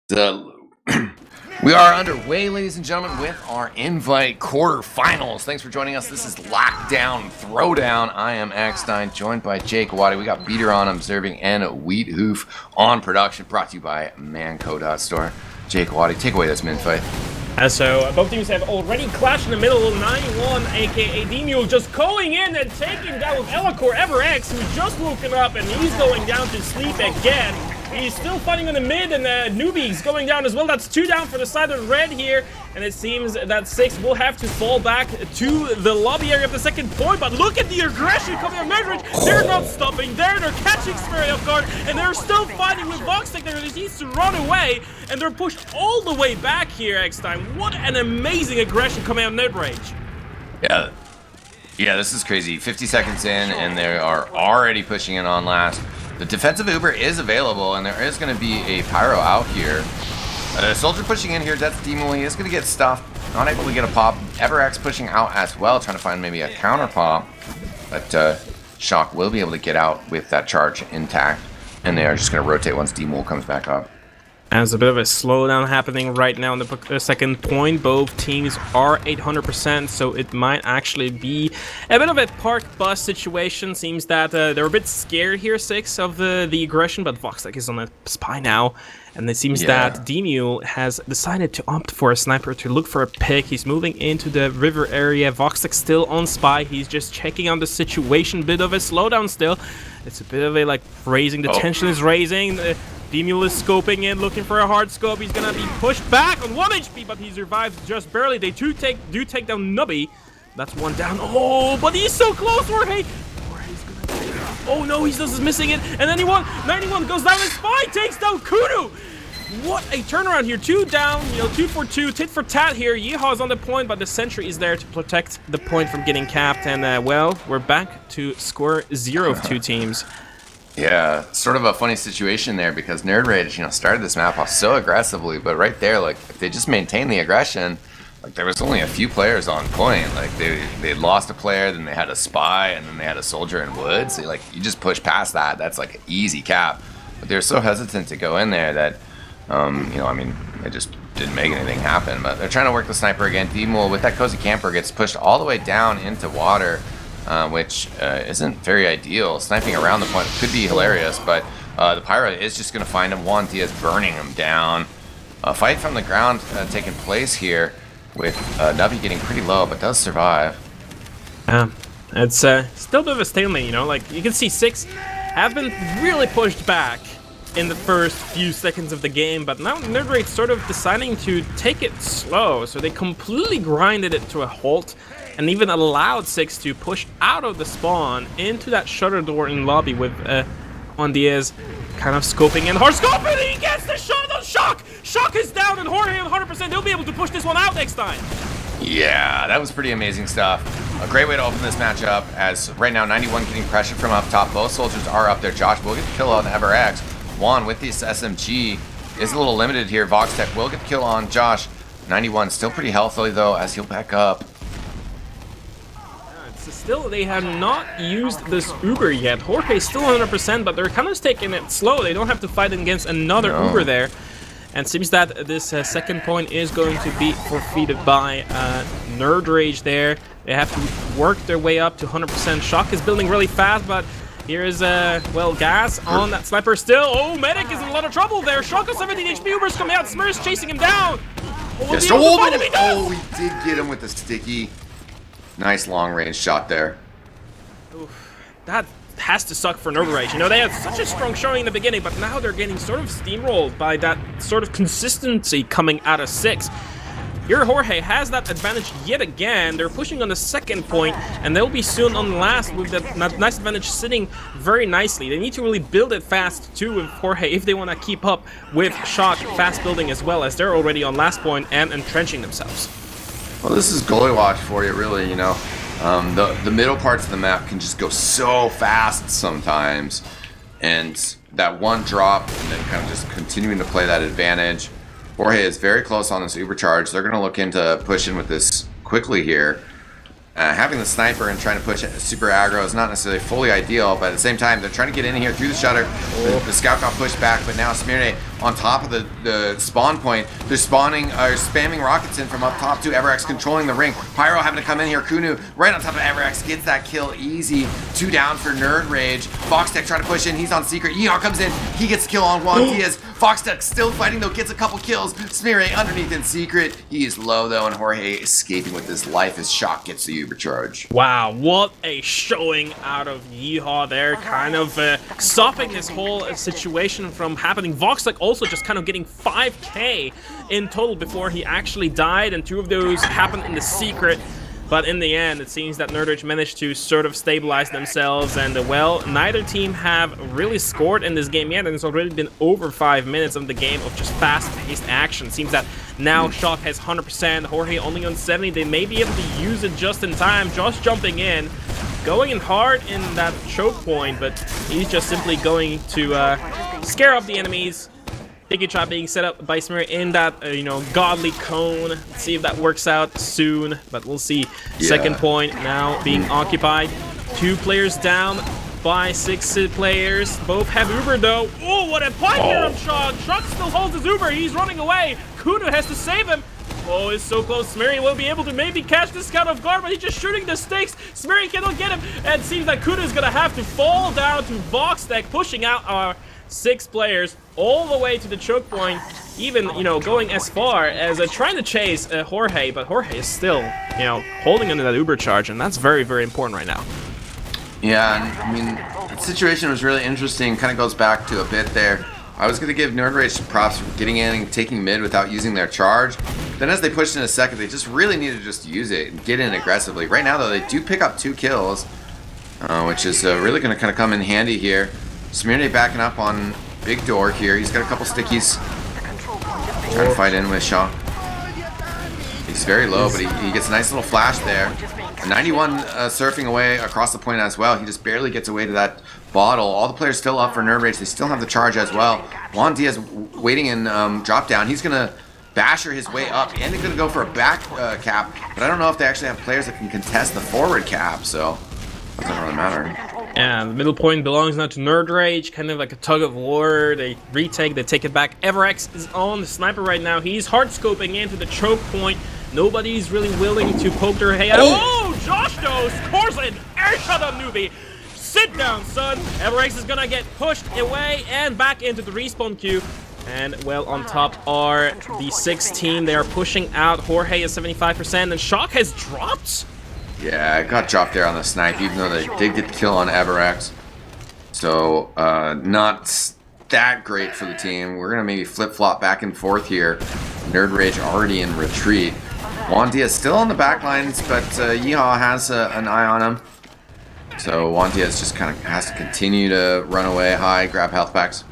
The we are underway, ladies and gentlemen, with our invite quarterfinals. Thanks for joining us. This is Lockdown Throwdown. I am eXtine, joined by jakeowaty. We got Beater on observing and Wiethoofd on production. Brought to you by Manco.store. jakeowaty, take away this min fight. So both teams have already clashed in the middle. 91, aka D-Mule, just going in and taking down with Elacor EverX, who's just woken up and he's going down to sleep again. He's still fighting on the mid, and Newbie's going down as well. That's 2 down for the side of red here, and it seems that 6 will have to fall back to the lobby area of the second point. But look at the aggression coming from nerdRage. They're not stopping there. They're catching Spirit off guard, and they're still fighting with Voxtech there. He needs to run away, and they're pushed all the way back here, eXtine. What an amazing aggression coming out of nerdRage. Yeah, this is crazy. 50 seconds in, and they are already pushing in on last. The defensive Uber is available, and there is going to be a Pyro out here. Soldier pushing in here, that's D-Mule. He is going to get stuffed, not able to get a pop. EverX pushing out as well, trying to find maybe a counter pop. But Shock will be able to get out with that charge intact, and they are just going to rotate once D-Mule comes back up. There's a bit of a slowdown happening right now in the second point. Both teams are 800%, so it might actually be a bit of a park bus situation. Seems that they're a bit scared here, 6 of the aggression, but Voxtech is on a spy now. And it seems that D-Mule has decided to opt for a sniper to look for a pick. He's moving into the river area. Voxtech still on spy. He's just checking on the situation. Bit of a slowdown still. It's a bit of a, like, raising. The tension is raising. D-Mule is scoping in, looking for a hard scope. He's gonna be pushed back on 1 HP, but he survives just barely. They do take down Nubby. That's 1 down. Oh, but he's so close, Jorge. Jorge's gonna take it. Oh no, he's just missing it. And then 91 goes down, and Spy takes down Kudu. What a turnaround here. 2 down, 2 for 2, tit for tat here. Yeehaw's on the point, but the sentry is there to protect the point from getting capped. And well, we're back to score 0 of 2 teams. Yeah, sort of a funny situation there because nerdRage, started this map off so aggressively, but right there, like, if they just maintain the aggression, like, there was only a few players on point. Like, they lost a player, then they had a spy, and then they had a soldier in woods. Like, you just push past that. That's like an easy cap. But they're so hesitant to go in there that, they just didn't make anything happen. But they're trying to work the sniper again. D-Mule with that cozy camper gets pushed all the way down into water. Which isn't very ideal. Sniping around the point could be hilarious, but the Pyro is just going to find him. Juan Diaz burning him down. A fight from the ground taking place here with Nubby getting pretty low, but does survive. It's still a bit of a stalemate, Like, you can see 6 have been really pushed back in the first few seconds of the game, but now nerdRage sort of deciding to take it slow, so they completely grinded it to a halt and even allowed 6 to push out of the spawn into that shutter door in lobby with Juan Diaz kind of scoping in. Hard scoping, and he gets the shot on Shock! Shock is down, and Jorge 100%. They'll be able to push this one out next time. Yeah, that was pretty amazing stuff. A great way to open this matchup, as right now 91 getting pressure from up top. Both soldiers are up there. Josh will get the kill on EverX. Juan with this SMG is a little limited here. Voxtech will get the kill on Josh. 91 still pretty healthy though, as he'll back up. Still, they have not used this Uber yet. Jorge's still 100%, but they're kind of taking it slow. They don't have to fight against another Uber there. And it seems that this second point is going to be forfeited by nerdRage there. They have to work their way up to 100%. Shock is building really fast, but here is, gas on that sniper still. Oh, Medic is in a lot of trouble there. Shock has 17 HP. Uber's coming out. Smurf's chasing him down. He did get him with the sticky. Nice long-range shot there. Oof, that has to suck for nerdRage. They had such a strong showing in the beginning, but now they're getting sort of steamrolled by that sort of consistency coming out of 6. Here, Jorge has that advantage yet again. They're pushing on the second point, and they'll be soon on last with that nice advantage sitting very nicely. They need to really build it fast, too, with Jorge, if they want to keep up with Shock fast building as well, as they're already on last point and entrenching themselves. Well, this is goalie watch for you, really, The middle parts of the map can just go so fast sometimes. And that one drop, and then kind of just continuing to play that advantage. Jorge is very close on this Uber charge. They're going to look into push in with this quickly here. Having the sniper and trying to push it super aggro is not necessarily fully ideal, but at the same time, they're trying to get in here through the shutter. The scout got pushed back, but now Smirne on top of the spawn point. They're spamming rockets in from up top to Everx controlling the ring. Pyro having to come in here. Kunu right on top of Everx gets that kill easy. 2 down for nerdRage. Foxtech trying to push in. He's on secret. Yeehaw comes in. He gets the kill on Juan Diaz. Foxtech still fighting though. Gets a couple kills. Smeary underneath in secret. He is low though, and Jorge escaping with his life as Shock gets the Uber charge. Wow, what a showing out of Yeehaw there, kind of stopping this whole situation from happening. Voxtech also just kind of getting 5k in total before he actually died, and 2 of those happened in the secret. But in the end, it seems that nerdRage managed to sort of stabilize themselves, and well, neither team have really scored in this game yet, and it's already been over 5 minutes of the game of just fast-paced action. Seems that now Shock has 100%, Jorge only on 70. They may be able to use it just in time. Josh jumping in, going in hard in that choke point, but he's just simply going to scare up the enemies. Sticky trap being set up by Smear in that, you know, godly cone. Let's see if that works out soon, but we'll see. Yeah. Second point now being occupied. 2 players down by 6 players. Both have Uber though. Oh, what a point here of Shock. Shock still holds his Uber. He's running away. Kuno has to save him. Oh, it's so close. Smeary will be able to maybe catch this scout off guard, but he's just shooting the sticks. Smeary cannot get him, and it seems like Kuno is gonna have to fall down to Voxtech, pushing out our 6 players all the way to the choke point, even, you know, going as far as trying to chase Jorge, but Jorge is still, you know, holding under that Uber charge, and that's very, very important right now. Yeah, and I mean, the situation was really interesting, kind of goes back to a bit there. I was going to give nerdRage some props for getting in and taking mid without using their charge. Then as they pushed in a second, they just really needed to just use it and get in aggressively. Right now, though, they do pick up 2 kills, which is really going to kind of come in handy here. Smearny backing up on Big Door here. He's got a couple stickies. Trying to fight in with Shaw. He's very low, but he gets a nice little flash there. 91 surfing away across the point as well. He just barely gets away to that bottle. All the players still up for nerdRage. They still have the charge as well. Juan Diaz waiting in drop down. He's going to basher his way up, and he's going to go for a back cap. But I don't know if they actually have players that can contest the forward cap, so it doesn't really matter. Yeah, the middle point belongs now to nerdRage, kind of like a tug of war. They retake, they take it back. Everx is on the sniper right now. He's hard scoping into the choke point. Nobody's really willing to poke their head. Oh, Josh though scores an air shot on Newbie. Sit down, son. Everx is gonna get pushed away and back into the respawn queue. And well, on top are the 6 team. They are pushing out. Jorge is 75%, and Shock has dropped. Yeah, I got dropped there on the snipe, even though they did get the kill on Everx. So, not that great for the team. We're going to maybe flip-flop back and forth here. nerdRage already in retreat. Juan Diaz still on the back lines, but Yeehaw has an eye on him. So Juan Diaz just kind of has to continue to run away high, grab health packs.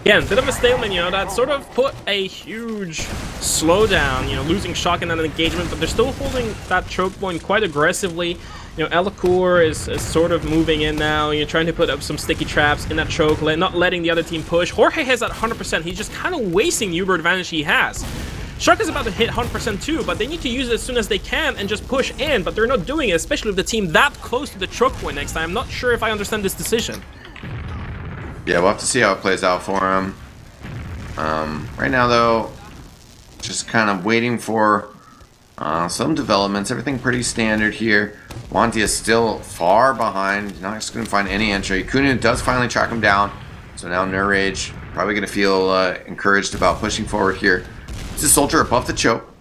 Again, bit of a stalemate, you know, that sort of put a huge slowdown, you know, losing Shock in that engagement, but they're still holding that choke point quite aggressively. You know, Elacour is sort of moving in now, you know, trying to put up some sticky traps in that choke, not letting the other team push. Jorge has that 100%, he's just kind of wasting the Uber advantage he has. Shark is about to hit 100% too, but they need to use it as soon as they can and just push in, but they're not doing it, especially with the team that close to the choke point next time. I'm not sure if I understand this decision. Yeah, we'll have to see how it plays out for him. Right now, though, just kind of waiting for some developments. Everything pretty standard here. Wanti is still far behind. Not just going to find any entry. Kunu does finally track him down. So now nerdRage probably going to feel encouraged about pushing forward here. It's a soldier above the choke.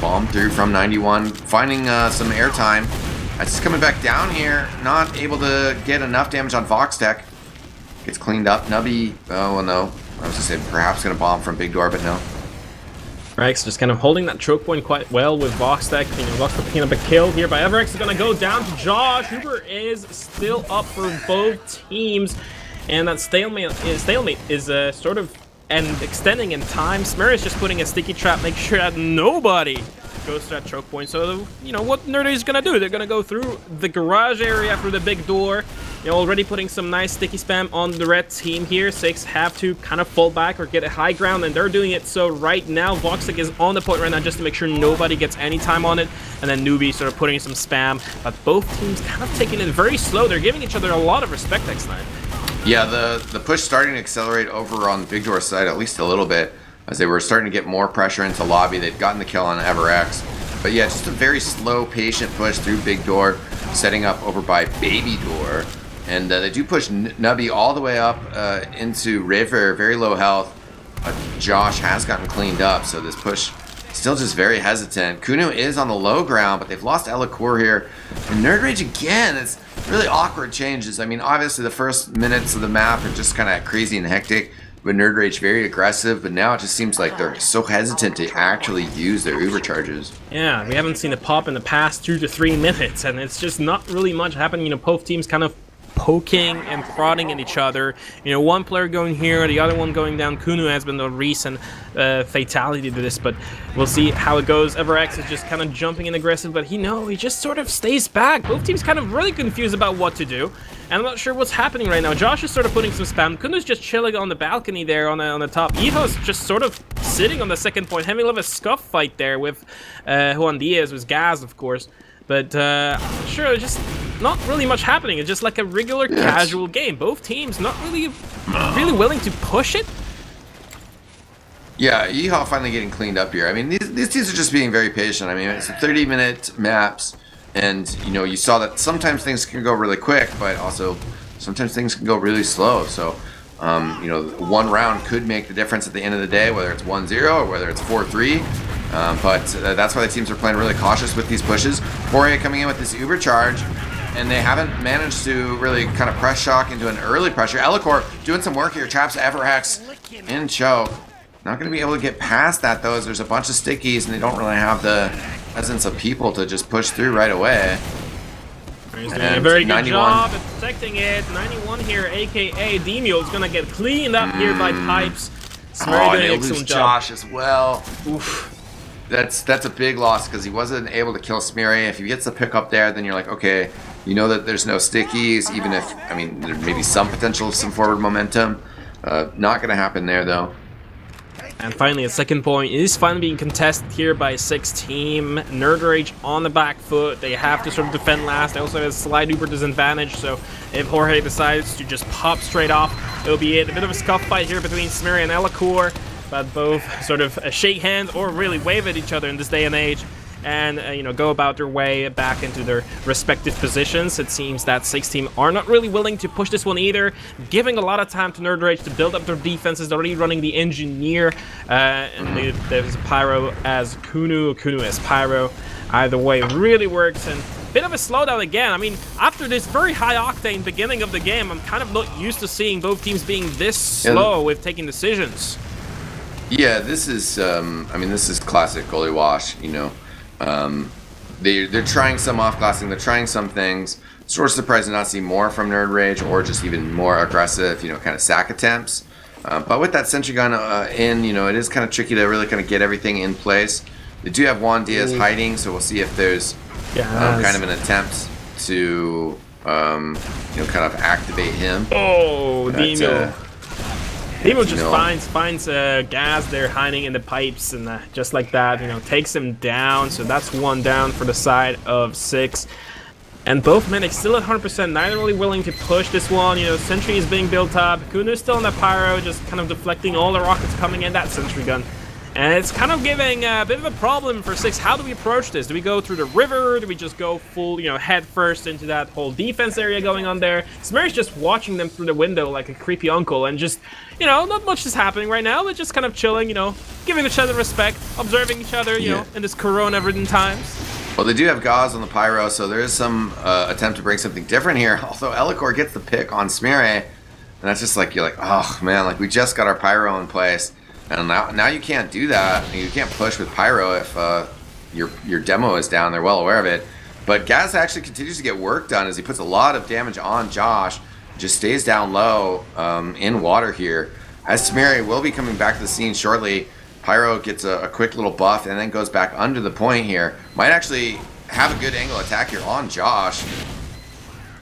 Bomb through from 91. Finding some airtime. It's coming back down here, not able to get enough damage on Voxtech. Gets cleaned up. Nubby, oh well, no. I was gonna say perhaps gonna bomb from Big Door, but no. Rex just kind of holding that choke point quite well with Voxtech. You know, Voxtech picking up a kill here by Everx is gonna go down to Josh. Uber is still up for both teams, and that stalemate is sort of extending in time. Smear is just putting a sticky trap, make sure that nobody goes to that choke point. So, you know, what nerdRage is gonna do? They're gonna go through the garage area for the big door. You know, already putting some nice sticky spam on the red team here. 6 have to kind of fall back or get a high ground, and they're doing it. So right now, Voxtech is on the point right now just to make sure nobody gets any time on it. And then Newbie sort of putting some spam. But both teams kind of taking it very slow. They're giving each other a lot of respect eXtine. Yeah, the push starting to accelerate over on Big Door side at least a little bit as they were starting to get more pressure into lobby. They'd gotten the kill on EverX. But yeah, just a very slow, patient push through Big Door, setting up over by Baby Door. And they do push Nubby all the way up into River, very low health. Josh has gotten cleaned up, so this push still just very hesitant. Kunu is on the low ground, but they've lost Elacour here. And nerdRage again, it's really awkward changes. I mean, obviously the first minutes of the map are just kind of crazy and hectic, but nerdRage very aggressive, but now it just seems like they're so hesitant to actually use their Uber charges. Yeah, we haven't seen a pop in the past 2 to 3 minutes, and it's just not really much happening. You know, both teams kind of poking and prodding at each other. You know, one player going here, the other one going down. Kunu has been the recent fatality to this, but we'll see how it goes. EverX is just kind of jumping in aggressive, but he just sort of stays back. Both teams kind of really confused about what to do, and I'm not sure what's happening right now. Josh is sort of putting some spam. Kunu's just chilling on the balcony there on the top. Iho's just sort of sitting on the second point, having a little bit of a scuff fight there with Juan Diaz, with Gaz, of course. But sure, just not really much happening. It's just like a regular casual game. Both teams not really willing to push it. Yeah, Yeehaw finally getting cleaned up here. I mean, these teams are just being very patient. I mean, it's 30-minute maps, and you know, you saw that sometimes things can go really quick, but also sometimes things can go really slow. So, you know, one round could make the difference at the end of the day, whether it's 1-0 or whether it's 4-3. But that's why the teams are playing really cautious with these pushes. Fourier coming in with this Uber charge, and they haven't managed to really kind of press shock into an early pressure. Elacour doing some work here, traps EverX in choke. Not going to be able to get past that though, as there's a bunch of stickies and they don't really have the presence of people to just push through right away. He's doing a very good job at protecting it. 91 here, aka Demio, is going to get cleaned up here by Pipes. And he'll lose Josh as well. Oof. That's a big loss because he wasn't able to kill Smeary. If he gets the pick up there, then you're like, okay, you know that there's no stickies, even if, I mean, there may be some potential of some forward momentum. Not going to happen there, though. And finally, a second point is finally being contested here by 6 team. nerdRage on the back foot. They have to sort of defend last. They also have a slight Uber disadvantage, so if Jorge decides to just pop straight off, it'll be it. A bit of a scuff fight here between Smeary and Elacour, but both sort of shake hands or really wave at each other in this day and age, and you know, go about their way back into their respective positions. It seems that 6 team are not really willing to push this one either, giving a lot of time to nerdRage to build up their defenses. They're already running the engineer, and there's Pyro as Kunu as Pyro. Either way really works, and bit of a slowdown again. I mean, after this very high octane beginning of the game, I'm kind of not used to seeing both teams being this slow with taking decisions. Yeah, this is, I mean, this is classic goalie wash, you know. They're trying some off-glassing, they're trying some things. Sort of surprised to not see more from nerdRage, or just even more aggressive, you know, kind of sack attempts. But with that sentry gun in, you know, it is kind of tricky to really kind of get everything in place. They do have Juan Diaz hiding, so we'll see if there's kind of an attempt to, you know, kind of activate him. Oh, Demo. Demo just finds Gaz there hiding in the pipes, and just like that, you know, takes him down. So that's 1 down for the side of 6. And both men are still at 100%, neither really willing to push this one. You know, sentry is being built up. Kunu's still on the pyro, just kind of deflecting all the rockets coming in that sentry gun. And it's kind of giving a bit of a problem for 6. How do we approach this? Do we go through the river? Do we just go full, you know, head first into that whole defense area going on there? Smeary's just watching them through the window like a creepy uncle, and just, you know, not much is happening right now. They're just kind of chilling, you know, giving each other respect, observing each other, you know, in this corona-ridden times. Well, they do have Gauze on the pyro, so there is some attempt to bring something different here. Although Elacour gets the pick on Smeary, and that's just like, you're like, oh man, like we just got our pyro in place. And now you can't do that. You can't push with pyro if your demo is down. They're well aware of it. But Gaz actually continues to get work done as he puts a lot of damage on Josh. Just stays down low in water here. As Smeary will be coming back to the scene shortly. Pyro gets a quick little buff and then goes back under the point here. Might actually have a good angle attack here on Josh.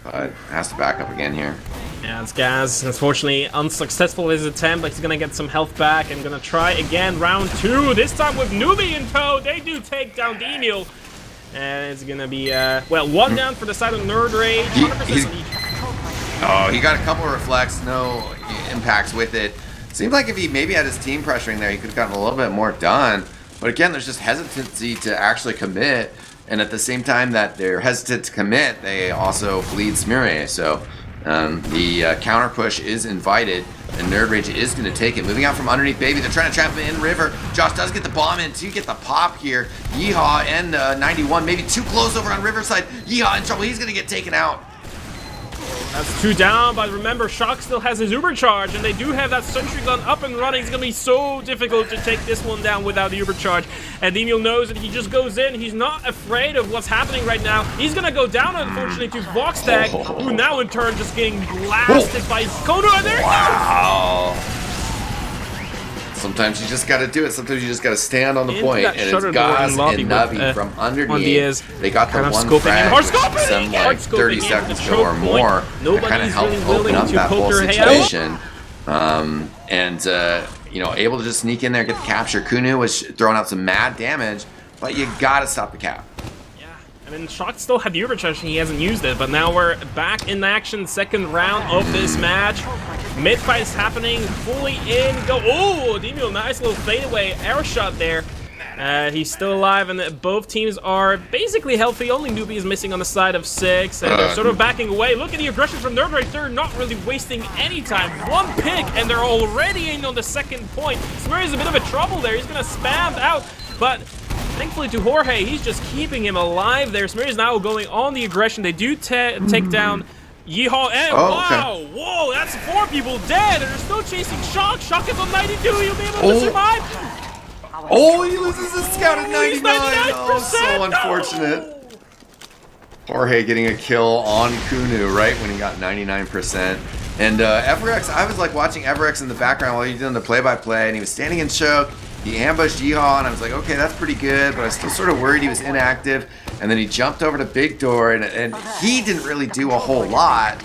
But has to back up again here. Yeah, it's Gaz. Unfortunately, unsuccessful in his attempt, but he's gonna get some health back and gonna try again round 2. This time with Newbie in tow. They do take down Demio. And it's gonna be, well, 1 down for the side of nerdRage. 100% Oh, he got a couple of reflects, no impacts with it. Seemed like if he maybe had his team pressuring there, he could have gotten a little bit more done. But again, there's just hesitancy to actually commit. And at the same time that they're hesitant to commit, they also bleed Smirre. So the counter push is invited, and nerdRage is going to take it. Moving out from underneath Baby, they're trying to trap him in river. Josh does get the bomb in to get the pop here. Yeehaw and 91, maybe too close over on Riverside. Yeehaw in trouble, he's going to get taken out. That's 2 down, but remember, Shock still has his Uber charge, and they do have that sentry gun up and running. It's going to be so difficult to take this one down without the Uber charge. And Demil knows that he just goes in. He's not afraid of what's happening right now. He's going to go down, unfortunately, to Voxtag, who now in turn just getting blasted by Kono. And there he goes! Sometimes you just got to do it. Sometimes you just got to stand on the Into point. that And shutter it's door Gaz in lobby, and but, Navi from on underneath. Diaz, They got the kind of one scoping frag, in. which Hard took them scoping! like 30 seconds to or more. That kind of helped really open up to that whole poke their situation. You know, able to just sneak in there, get the capture. Kunu was throwing out some mad damage, but you got to stop the cap. I mean, Shock still had the Uber charge, he hasn't used it, but now we're back in action, second round of this match. Mid-fight is happening, fully in, go, oh, Demil, nice little fadeaway arrow shot there. He's still alive, and both teams are basically healthy. Only Newbie is missing on the side of 6, and they're sort of backing away. Look at the aggression from nerdRage. They're not really wasting any time. One pick, and they're already in on the second point. Smirre is a bit of a trouble there. He's going to spam out, but thankfully to Jorge, he's just keeping him alive there. Smirre is now going on the aggression. They do take down Yeehaw, and wow, okay. Whoa, that's 4 people dead, and they're still chasing Shock. Shock is on 92, he'll be able to survive. Oh, he loses his scout at 99. Oh, so unfortunate. Jorge getting a kill on Kunu right when he got 99%. And Everex, I was like watching Everex in the background while he was doing the play-by-play, and he was standing in choke. He ambushed Yeehaw, and I was like, okay, that's pretty good, but I was still sort of worried he was inactive. And then he jumped over to Big Door, and he didn't really do a whole lot,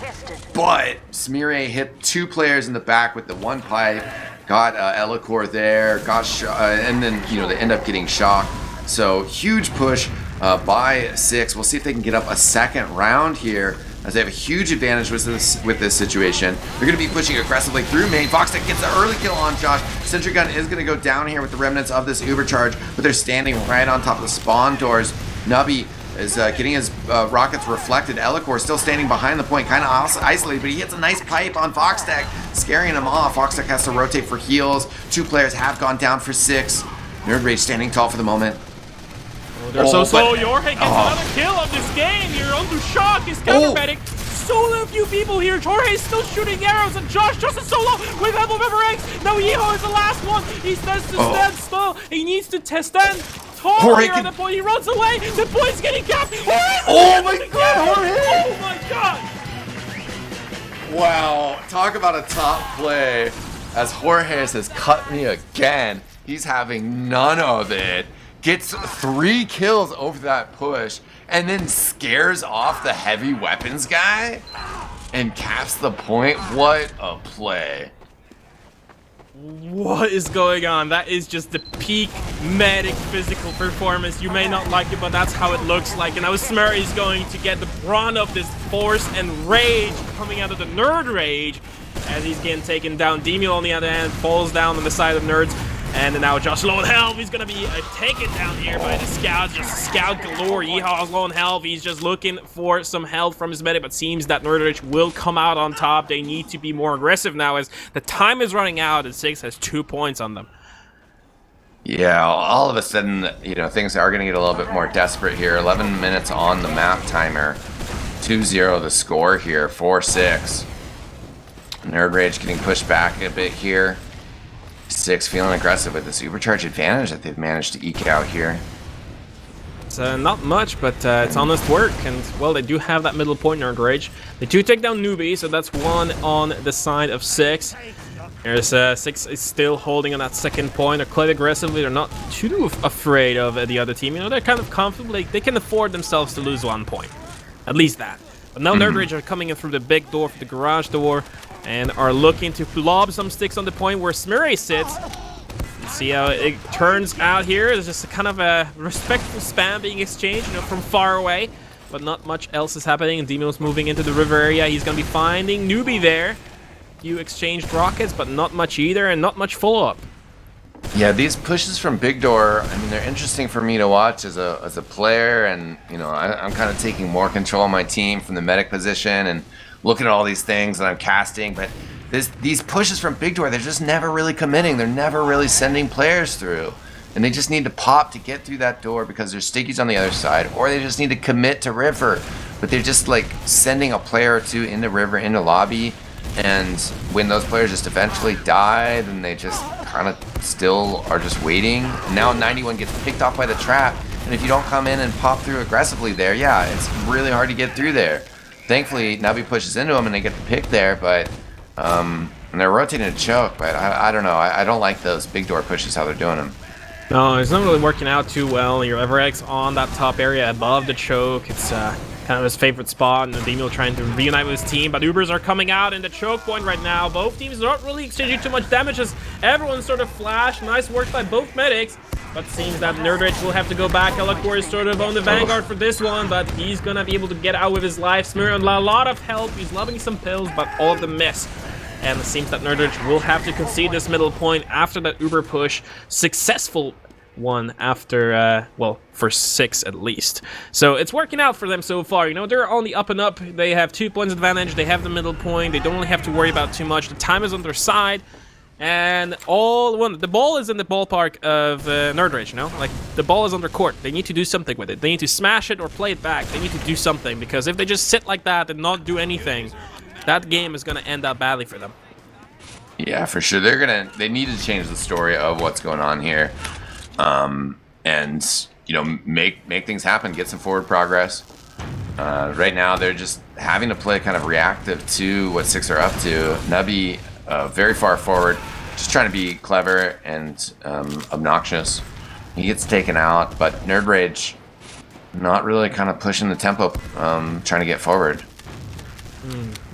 but Smirre hit 2 players in the back with the 1 pipe, got Elikor there, got and then, you know, they end up getting Shock. So huge push by 6. We'll see if they can get up a second round here, as they have a huge advantage with this situation. They're going to be pushing aggressively through main. Voxtech gets the early kill on Josh. Sentry gun is going to go down here with the remnants of this Uber charge, but they're standing right on top of the spawn doors. Nubby is getting his rockets reflected. Elikor still standing behind the point, kind of isolated, but he hits a nice pipe on Voxtech, scaring him off. Voxtech has to rotate for heals. 2 players have gone down for 6. nerdRage standing tall for the moment. They're so slow. Jorge gets another kill of this game. You're under Shock. He's counter-medic. So few people here. Jorge's still shooting arrows, and Josh just a solo with Level Memorex. Now Yeehaw is the last one. He says to stand still. He needs to stand tall here at the point. He runs away. The point's getting capped. Oh my god, Jorge! Oh my god! Wow, talk about a top play. As Jorge says, cut me again. He's having none of it. Gets 3 kills over that push, and then scares off the heavy weapons guy and caps the point. What a play. What is going on? That is just the peak medic physical performance. You may not like it, but that's how it looks like. And now Smirre is going to get the brunt of this force and rage coming out of the nerdRage as he's getting taken down. Demil, on the other hand, falls down on the side of Nerds. And now Josh low on health. He's going to be taken down here by the scouts. Just scout galore. Yeehaw's low on health. He's just looking for some help from his medic, but seems that nerdRage will come out on top. They need to be more aggressive now as the time is running out and 6 has 2 points on them. Yeah, all of a sudden, you know, things are going to get a little bit more desperate here. 11 minutes on the map timer. 2-0 the score here. 4-6. nerdRage getting pushed back a bit here. 6 feeling aggressive with this Ubercharge advantage that they've managed to eke out here. It's not much, but it's honest work, and well, they do have that middle point, nerdRage. They do take down Newbie, so that's 1 on the side of 6. There's 6 is still holding on that second point. They're quite aggressively. They're not too afraid of the other team. You know, they're kind of comfortable. They can afford themselves to lose 1 point, at least that. But now nerdRage are coming in through the big door, for the garage door, and are looking to lob some sticks on the point where Smirre sits. Let's see how it turns out here. There's just a kind of a respectful spam being exchanged, you know, from far away. but not much else is happening. Demo's moving into the river area. He's gonna be finding Newbie there. You exchanged rockets, but not much either, and not much follow-up. Yeah, these pushes from Big Door, I mean, they're interesting for me to watch as a player, and you know, I'm kind of taking more control of my team from the medic position and looking at all these things that I'm casting. But these pushes from Big Door, they're just never really committing. They're never really sending players through, and they just need to pop to get through that door because there's stickies on the other side, or they just need to commit to river. But they're just like sending a player or two into river, into lobby. And when those players just eventually die, then they just kind of still are just waiting. Now 91 gets picked off by the trap, and if you don't come in and pop through aggressively there, yeah, it's really hard to get through there. Thankfully, Navi pushes into him and they get the pick there, but and they're rotating to choke, but I don't know. I don't like those Big Door pushes, how they're doing them. No, it's not really working out too well. Your Everex on that top area above the choke. It's kind of his favorite spot, and Demo trying to reunite with his team, but Ubers are coming out in the choke point right now. Both teams not really exchanging too much damage as everyone sort of flashed. Nice work by both medics, but seems that nerdRage will have to go back. Elakor is sort of on the vanguard for this one, but he's gonna be able to get out with his life. Smear a lot of help. He's loving some pills, but all of them miss. And it seems that nerdRage will have to concede this middle point after that Uber push. Successful one after, well, for 6 at least. So it's working out for them so far. You know, they're on the up and up. They have 2 points advantage. They have the middle point. They don't really have to worry about too much. The time is on their side. And the ball is in the ballpark of nerdRage, you know? Like, the ball is on their court. They need to do something with it. They need to smash it or play it back. They need to do something, because if they just sit like that and not do anything, that game is going to end up badly for them. Yeah, for sure. They need to change the story of what's going on here. And you know, make things happen, get some forward progress. Right now they're just having to play kind of reactive to what 6 are up to. Nubby very far forward, just trying to be clever and obnoxious. He gets taken out, but nerdRage not really kind of pushing the tempo, trying to get forward.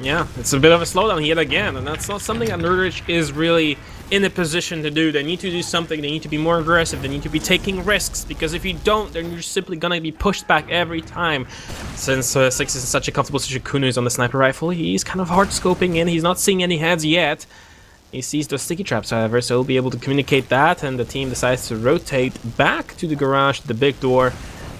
Yeah, it's a bit of a slowdown yet again, and that's not something that nerdRage is really in a position to do. They need to do something. They need to be more aggressive. They need to be taking risks, because if you don't, then you're simply gonna be pushed back every time. Since 6 is in such a comfortable position, Kuno is on the sniper rifle. He's kind of hard scoping in. He's not seeing any heads yet. He sees those sticky traps, however, so he'll be able to communicate that, and the team decides to rotate back to the garage, the big door.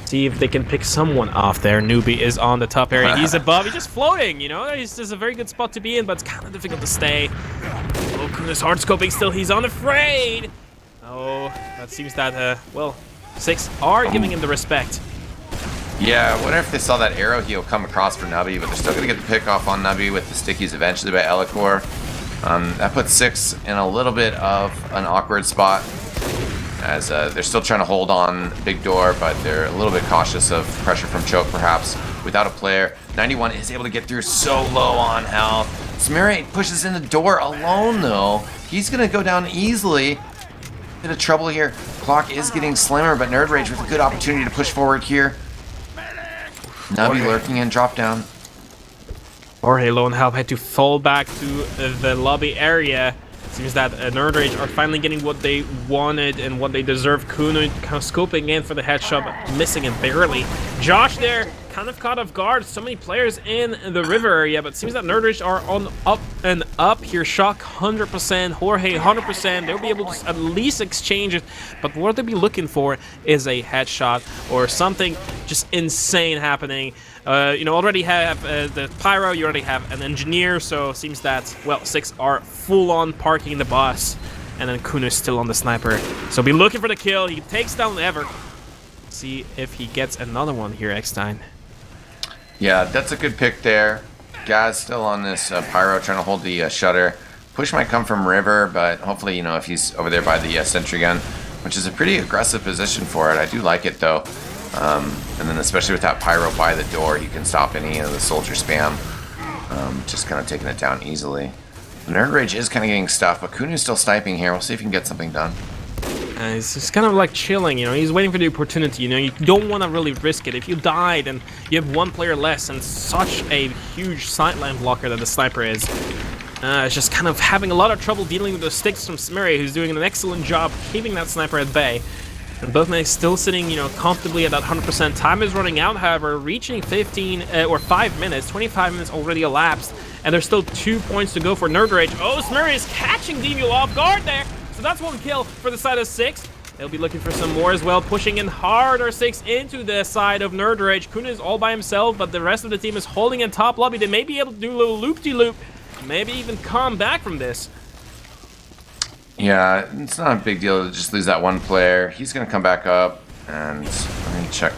See if they can pick someone off there. Newbie is on the top area. He's above. He's just floating, you know? This is a very good spot to be in, but it's kind of difficult to stay. Oh, Kuno's hard scoping still. He's unafraid. Oh, that seems that, well, 6 are giving him the respect. Yeah, I wonder if they saw that arrow heel come across for Nubby, but they're still going to get the pick off on Nubby with the stickies eventually by Elakor. That puts 6 in a little bit of an awkward spot, as they're still trying to hold on Big Door, but they're a little bit cautious of pressure from choke, perhaps, without a player. 91 is able to get through so low on health. Smearate pushes in the door alone, though. He's going to go down easily. Bit of trouble here. Clock is getting slimmer, but nerdRage with a good opportunity to push forward here. Nubby lurking in drop down. Jorge Lone Help had to fall back to the lobby area. Seems that nerdRage are finally getting what they wanted and what they deserve. Kuno kind of scoping in for the headshot, but missing it barely. Josh there, kind of caught off guard. So many players in the river area, but seems that nerdRage are on up and up here. Shock 100%, Jorge 100%. They'll be able to at least exchange it, but what they'll be looking for is a headshot or something just insane happening. You know, already have the pyro, you already have an engineer, so it seems that, well, 6 are full-on parking the bus, and then Kuno's still on the sniper. So be looking for the kill. He takes down Ever. See if he gets another one here, eXtine. Yeah, that's a good pick there. Guy's still on this pyro, trying to hold the shutter. Push might come from river, but hopefully, you know, if he's over there by the sentry gun, which is a pretty aggressive position for it. I do like it, though. And then especially with that pyro by the door, he can stop any of the soldier spam. Just kind of taking it down easily. nerdRage is kind of getting stuff, but Kunu's still sniping here. We'll see if he can get something done. He's just kind of like chilling, you know. He's waiting for the opportunity, you know. You don't want to really risk it. If you die, then you have 1 player less, and such a huge sideline blocker that the sniper is. It's just kind of having a lot of trouble dealing with those sticks from Smeary, who's doing an excellent job keeping that sniper at bay. And both medics still sitting, comfortably at that 100%. Time is running out, however, reaching 15 or 5 minutes. 25 minutes already elapsed, and there's still 2 points to go for nerdRage. Oh, Smurry is catching Demio off guard there. So that's 1 kill for the side of 6. They'll be looking for some more as well, pushing in hard R6 into the side of nerdRage. Kuna is all by himself, but the rest of the team is holding in top lobby. They may be able to do a little loop-de-loop, maybe even come back from this. Yeah, it's not a big deal to just lose that 1 player. He's going to come back up, and let me check,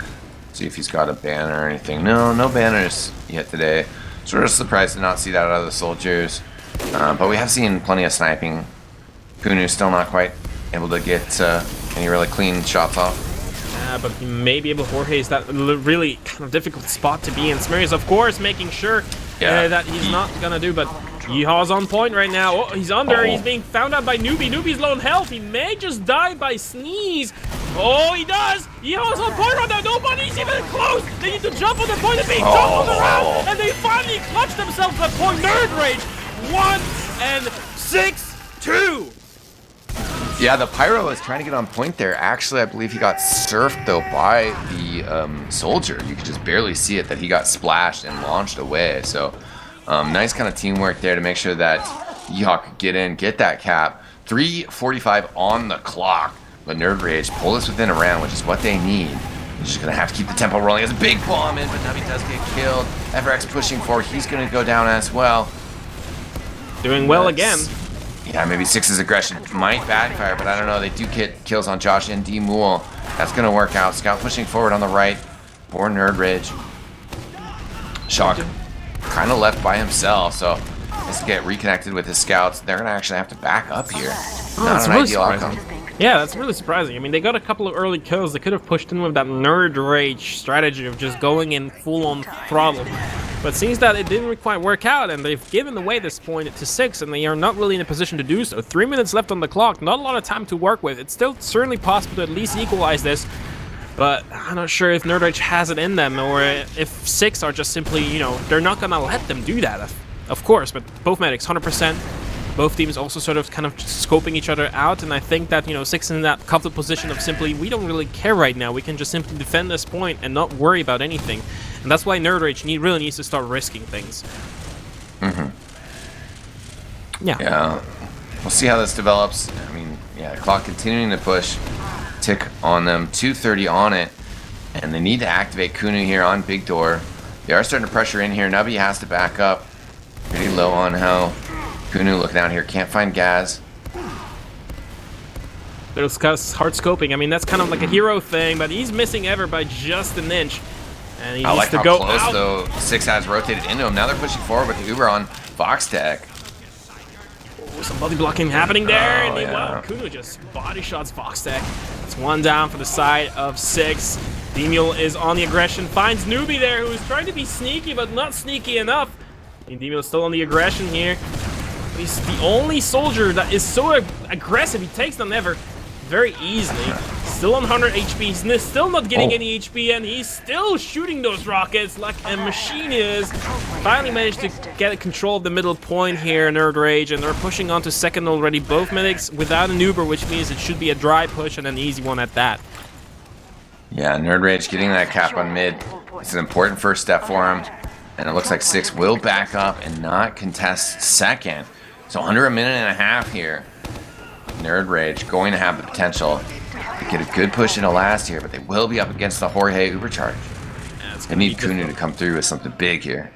see if he's got a banner or anything. No banners yet today. Sort of surprised to not see that out of the soldiers. But we have seen plenty of sniping. Kunu's still not quite able to get any really clean shots off. Yeah, but he may be able to Jorge's that really kind of difficult spot to be in. Smurry is, of course, making sure that he's not going to do, but Yeehaw's on point right now. Oh, he's under. He's being found out by Newbie. Newbie's low on health. He may just die by sneeze. Oh, he does. Yeehaw's on point right now. Nobody's even close. They need to jump on the point. They're being jumbled around, and they finally clutch themselves at point. nerdRage 1 and 6-2. Yeah, the Pyro is trying to get on point there. Actually, I believe he got surfed, though, by the soldier. You could just barely see it, that he got splashed and launched away. So, nice kind of teamwork there to make sure that Yeehaw could get in, get that cap. 3:45 on the clock. But nerdRage pull us within a round, which is what they need. He's just going to have to keep the tempo rolling. It's a big bomb in, but Nubby does get killed. FRX pushing forward. He's going to go down as well. Doing well again. Yeah, maybe 6's aggression might backfire, but I don't know. They do get kills on Josh and D-Mool. That's going to work out. Scout pushing forward on the right for nerdRage. Shock kind of left by himself, so has to get reconnected with his scouts. They're going to actually have to back up here. Not an ideal outcome. Yeah, that's really surprising. I mean, they got a couple of early kills. They could have pushed in with that nerdRage strategy of just going in full-on throttle. But it seems that it didn't quite work out, and they've given away this point to 6, and they are not really in a position to do so. 3 minutes left on the clock, not a lot of time to work with. It's still certainly possible to at least equalize this, but I'm not sure if nerdRage has it in them, or if 6 are just simply, they're not gonna let them do that, of course. But both medics, 100%. Both teams also sort of kind of scoping each other out, and I think that, 6 in that comfortable position of simply, we don't really care right now. We can just simply defend this point and not worry about anything. And that's why nerdRage really needs to start risking things. Yeah. We'll see how this develops. I mean, yeah, the clock continuing to push. Tick on them. 2:30 on it. And they need to activate Kunu here on Big Door. They are starting to pressure in here. Nubby has to back up. Pretty low on health. Kunu looking down here. Can't find Gaz. There's hard scoping. I mean, that's kind of like a hero thing, but he's missing Ever by just an inch. And he needs to go close, out. though. 6 has rotated into him. Now they're pushing forward with the Uber on Fox Tech. Oh, some body blocking happening there. And wow, Kunu just body shots Fox Tech. It's 1 down for the side of 6. Demule is on the aggression. Finds Newbie there, who's trying to be sneaky, but not sneaky enough. And Demule is still on the aggression here. He's the only soldier that is so aggressive. He takes them Ever very easily. Still on 100 HP. He's still not getting any HP, and he's still shooting those rockets like a machine is. Finally managed to get control of the middle point here, nerdRage, and they're pushing on to second already. Both medics without an Uber, which means it should be a dry push and an easy one at that. Yeah, nerdRage getting that cap on mid. It's an important first step for him. And it looks like 6 will back up and not contest second. So under a minute and a half here. nerdRage going to have the potential to get a good push into last here, but they will be up against the Jorge Ubercharge. They need Kunu to come through with something big here.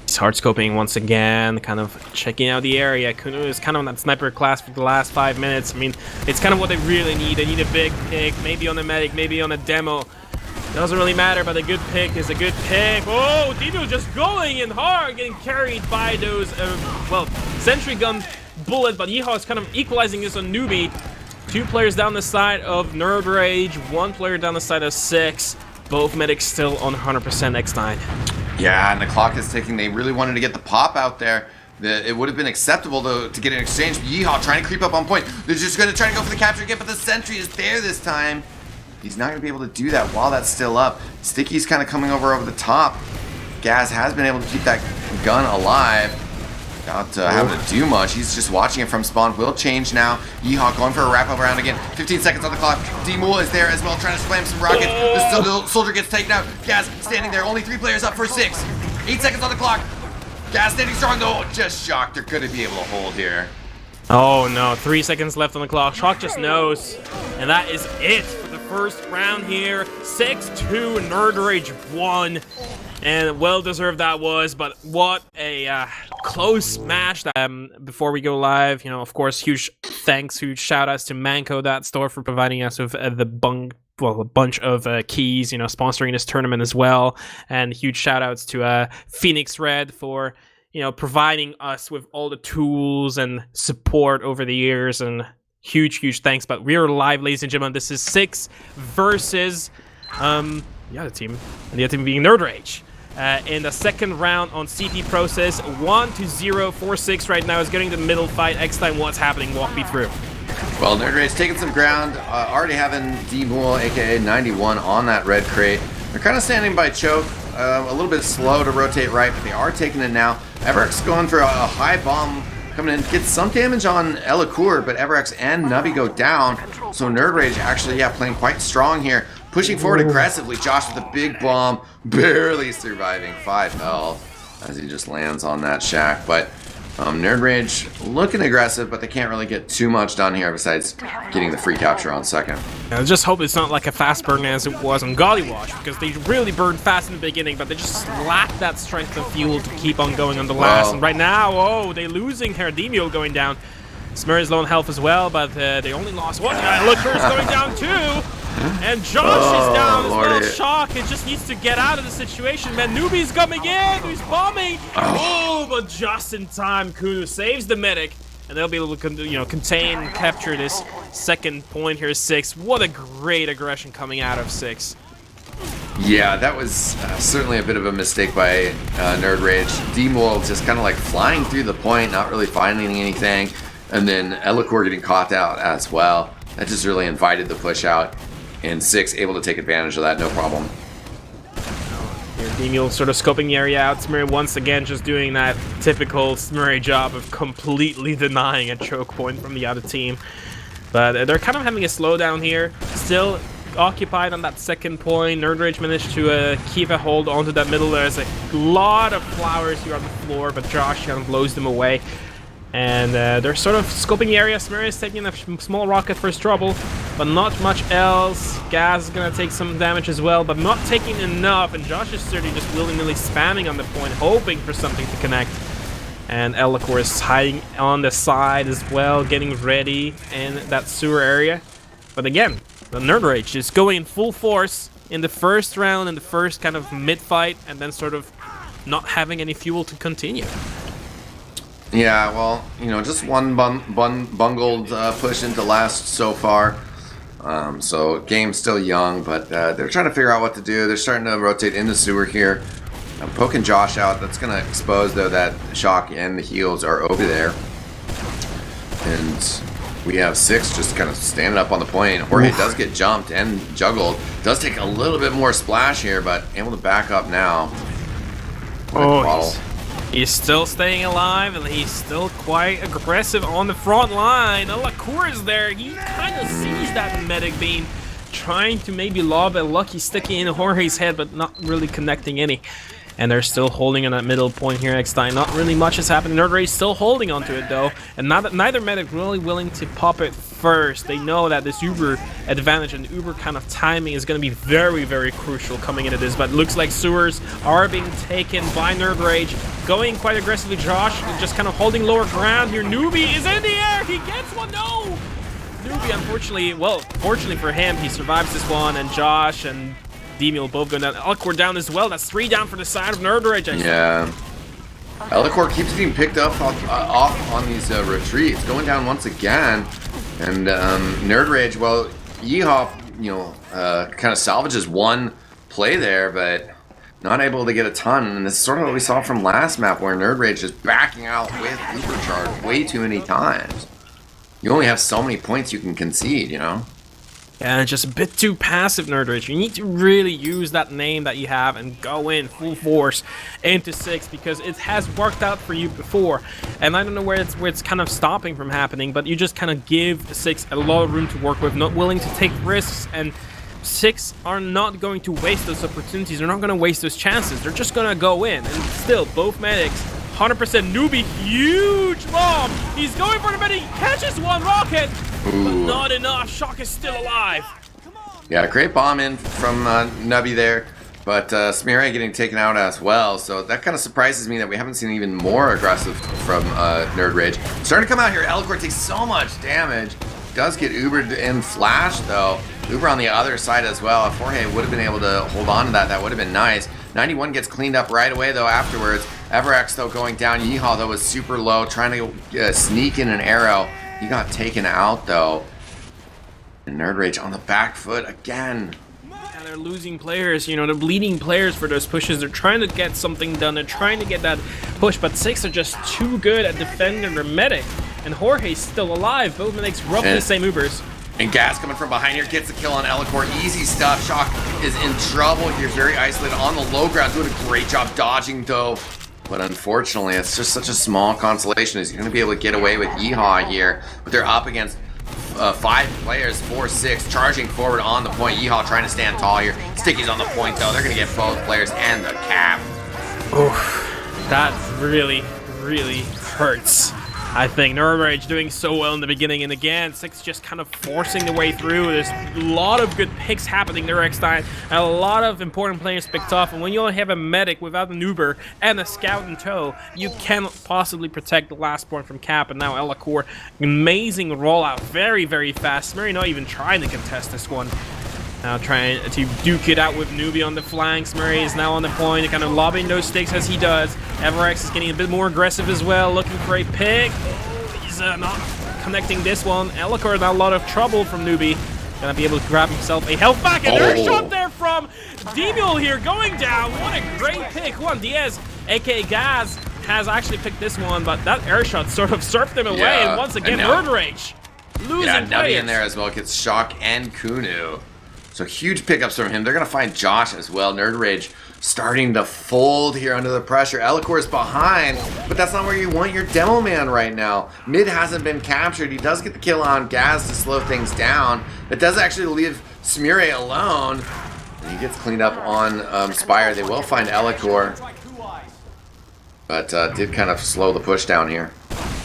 He's hard scoping once again, kind of checking out the area. Kunu is kind of in that sniper class for the last 5 minutes. I mean, it's kind of what they really need. They need a big pick, maybe on a medic, maybe on a demo. Doesn't really matter, but a good pick is a good pick. Oh, Dino just going in hard, getting carried by those, sentry gun bullet, but Yeehaw is kind of equalizing this on Newbie. 2 players down the side of nerdRage, 1 player down the side of 6. Both medics still on 100% eXtine. Yeah, and the clock is ticking. They really wanted to get the pop out there. It would have been acceptable to get an exchange. Yeehaw trying to creep up on point. They're just going to try to go for the capture again, but the sentry is there this time. He's not going to be able to do that while that's still up. Sticky's kind of coming over the top. Gaz has been able to keep that gun alive. Not having to do much. He's just watching it from spawn. Will change now. Yeehaw going for a wrap up round again. 15 seconds on the clock. D-Mool is there as well, trying to slam some rockets. The soldier gets taken out. Gas standing there. Only 3 players up for 6. 8 seconds on the clock. Gas standing strong though. Just shocked. They're going to be able to hold here. Oh no, 3 seconds left on the clock. Shock just knows. And that is it for the first round here. 6-2, nerdRage won. And well deserved that was, but what a close match. Before we go live, you know, of course, huge shout outs to Manco that store for providing us with a bunch of keys, you know, sponsoring this tournament as well. And huge shout outs to Phoenix Red for, you know, providing us with all the tools and support over the years. And huge thanks. But we are live, ladies and gentlemen. This is 6 versus the other team, and the other team being nerdRage. In the second round on CP process, 1-0 4-6 right now is getting the middle fight. eXtine, what's happening? Walk me through. Well, nerdRage taking some ground, already having D-Mool, aka 91, on that red crate. They're kind of standing by choke, a little bit slow to rotate right, but they are taking it now. Everex going for a high bomb, coming in, gets some damage on Elacour, but Everex and Nubby go down. So nerdRage actually, playing quite strong here. Pushing forward aggressively, Josh with a big bomb, barely surviving 5 health as he just lands on that shack. But nerdRage looking aggressive, but they can't really get too much done here besides getting the free capture on second. I just hope it's not like a fast burn as it was on Gollywash, because they really burned fast in the beginning, but they just lack that strength and fuel to keep on going on the last. And right now, they're losing here. D-Mule going down. Smurr is low on health as well, but they only lost one guy. Elacour's going down too. And Josh is down as well. Shock, it just needs to get out of the situation, man. Newbie's coming in, who's bombing. But just in time, Kudu saves the medic, and they'll be able to, contain, capture this second point here. 6. What a great aggression coming out of 6. Yeah, that was certainly a bit of a mistake by nerdRage. D-Mool just kind of like flying through the point, not really finding anything, and then Elacour getting caught out as well. That just really invited the push out. And 6 able to take advantage of that, no problem. D-Mule sort of scoping the area out. Smurry once again just doing that typical Smurry job of completely denying a choke point from the other team. But they're kind of having a slowdown here. Still occupied on that second point. nerdRage managed to keep a hold onto that middle. There's a lot of flowers here on the floor, but Josh kind of blows them away. And they're sort of scoping the area. Smurry is taking a small rocket for his trouble, but not much else. Gaz is going to take some damage as well, but not taking enough. And Josh is certainly just willy-nilly spamming on the point, hoping for something to connect. And Elacour is hiding on the side as well, getting ready in that sewer area. But again, the nerdRage is going in full force in the first round, in the first kind of mid-fight, and then sort of not having any fuel to continue. Yeah, well, just one bungled push into last so far. So game's still young, but they're trying to figure out what to do. They're starting to rotate into sewer here. I'm poking Josh out. That's going to expose, though, that Shock and the heals are over there. And we have 6 just kind of standing up on the point. Jorge does get jumped and juggled. Does take a little bit more splash here, but able to back up now. He's still staying alive, and he's still quite aggressive on the front line. Elacour is there. He kind of sees that medic beam, trying to maybe lob a lucky sticky in Jorge's head, but not really connecting any. And they're still holding on that middle point here, eXtine. Not really much is happening. nerdRage still holding onto it, though. And neither medic really willing to pop it first. They know that this Uber advantage and Uber kind of timing is going to be very, very crucial coming into this. But it looks like sewers are being taken by nerdRage. Going quite aggressively. Josh just kind of holding lower ground here. Newbie is in the air. He gets one. No! Newbie, unfortunately, fortunately for him, he survives this one. And Josh and D-Mule both going down. Elacour down as well. That's 3 down for the side of nerdRage. Yeah. Elacour keeps getting picked up off on these retreats. Going down once again. And nerdRage, well, Yeehaw, kind of salvages one play there, but not able to get a ton. And this is sort of what we saw from last map, where nerdRage is backing out with Ubercharge way too many times. You only have so many points you can concede, And it's just a bit too passive, nerdRage. You need to really use that name that you have and go in full force into 6 because it has worked out for you before. And I don't know where it's kind of stopping from happening, but you just kind of give 6 a lot of room to work with, not willing to take risks, and 6 are not going to waste those opportunities. They're not going to waste those chances. They're just going to go in. And still, both medics, 100% newbie, huge bomb. He's going for the medic. He catches one rocket. Ooh. But not enough. Shock is still alive. Yeah, great bomb in from Nubby there, but Smearay getting taken out as well. So that kind of surprises me that we haven't seen even more aggressive from nerdRage. Starting to come out here. Elecor takes so much damage. Does get Ubered in Flash though. Uber on the other side as well. If Jorge would have been able to hold on to that, that would have been nice. 91 gets cleaned up right away though afterwards. Everex though going down. Yeehaw though was super low, trying to sneak in an arrow. He got taken out though. And nerdRage on the back foot again. Yeah, they're losing players, you know, they're bleeding players for those pushes. They're trying to get something done. They're trying to get that push, but 6 are just too good at defending their medic. And Jorge's still alive. Both medics roughly the same Ubers. And Gas coming from behind here gets the kill on Elecor. Easy stuff. Shock is in trouble here. Very isolated on the low ground. Doing a great job dodging though. But unfortunately, it's just such a small consolation as you're going to be able to get away with Yeehaw here. But they're up against 5 players, 4-6, charging forward on the point. Yeehaw trying to stand tall here. Sticky's on the point though. They're going to get both players and the cap. Oof, that really, really hurts. I think nerdRage doing so well in the beginning, and again, 6 just kind of forcing the way through. There's a lot of good picks happening there, eXtine, and a lot of important players picked off, and when you only have a medic without an Uber and a scout in tow, you cannot possibly protect the last point from cap. And now Elecor, amazing rollout, very, very fast. Smearay not even trying to contest this one. Now trying to duke it out with Newbie on the flanks. Smearay is now on the point, kind of lobbing those sticks as he does. Everex is getting a bit more aggressive as well, looking for a pick. Oh, he's not connecting this one. Elecor in a lot of trouble from Newbie. Gonna be able to grab himself a health back, and there's a shot there from Demul here going down. What a great pick. Juan Diaz, aka Gaz, has actually picked this one, but that air shot sort of surfed him away, Yeah, and once again, nerdRage losing Nubby players. in there as well. Gets Shock and Kunu. So huge pickups from him. They're going to find Josh as well. nerdRage starting to fold here under the pressure. Elecor is behind, but that's not where you want your demo man right now. Mid hasn't been captured. He does get the kill on Gaz to slow things down. It does actually leave Smearay alone. And he gets cleaned up on Spire. They will find Elecor, but did kind of slow the push down here.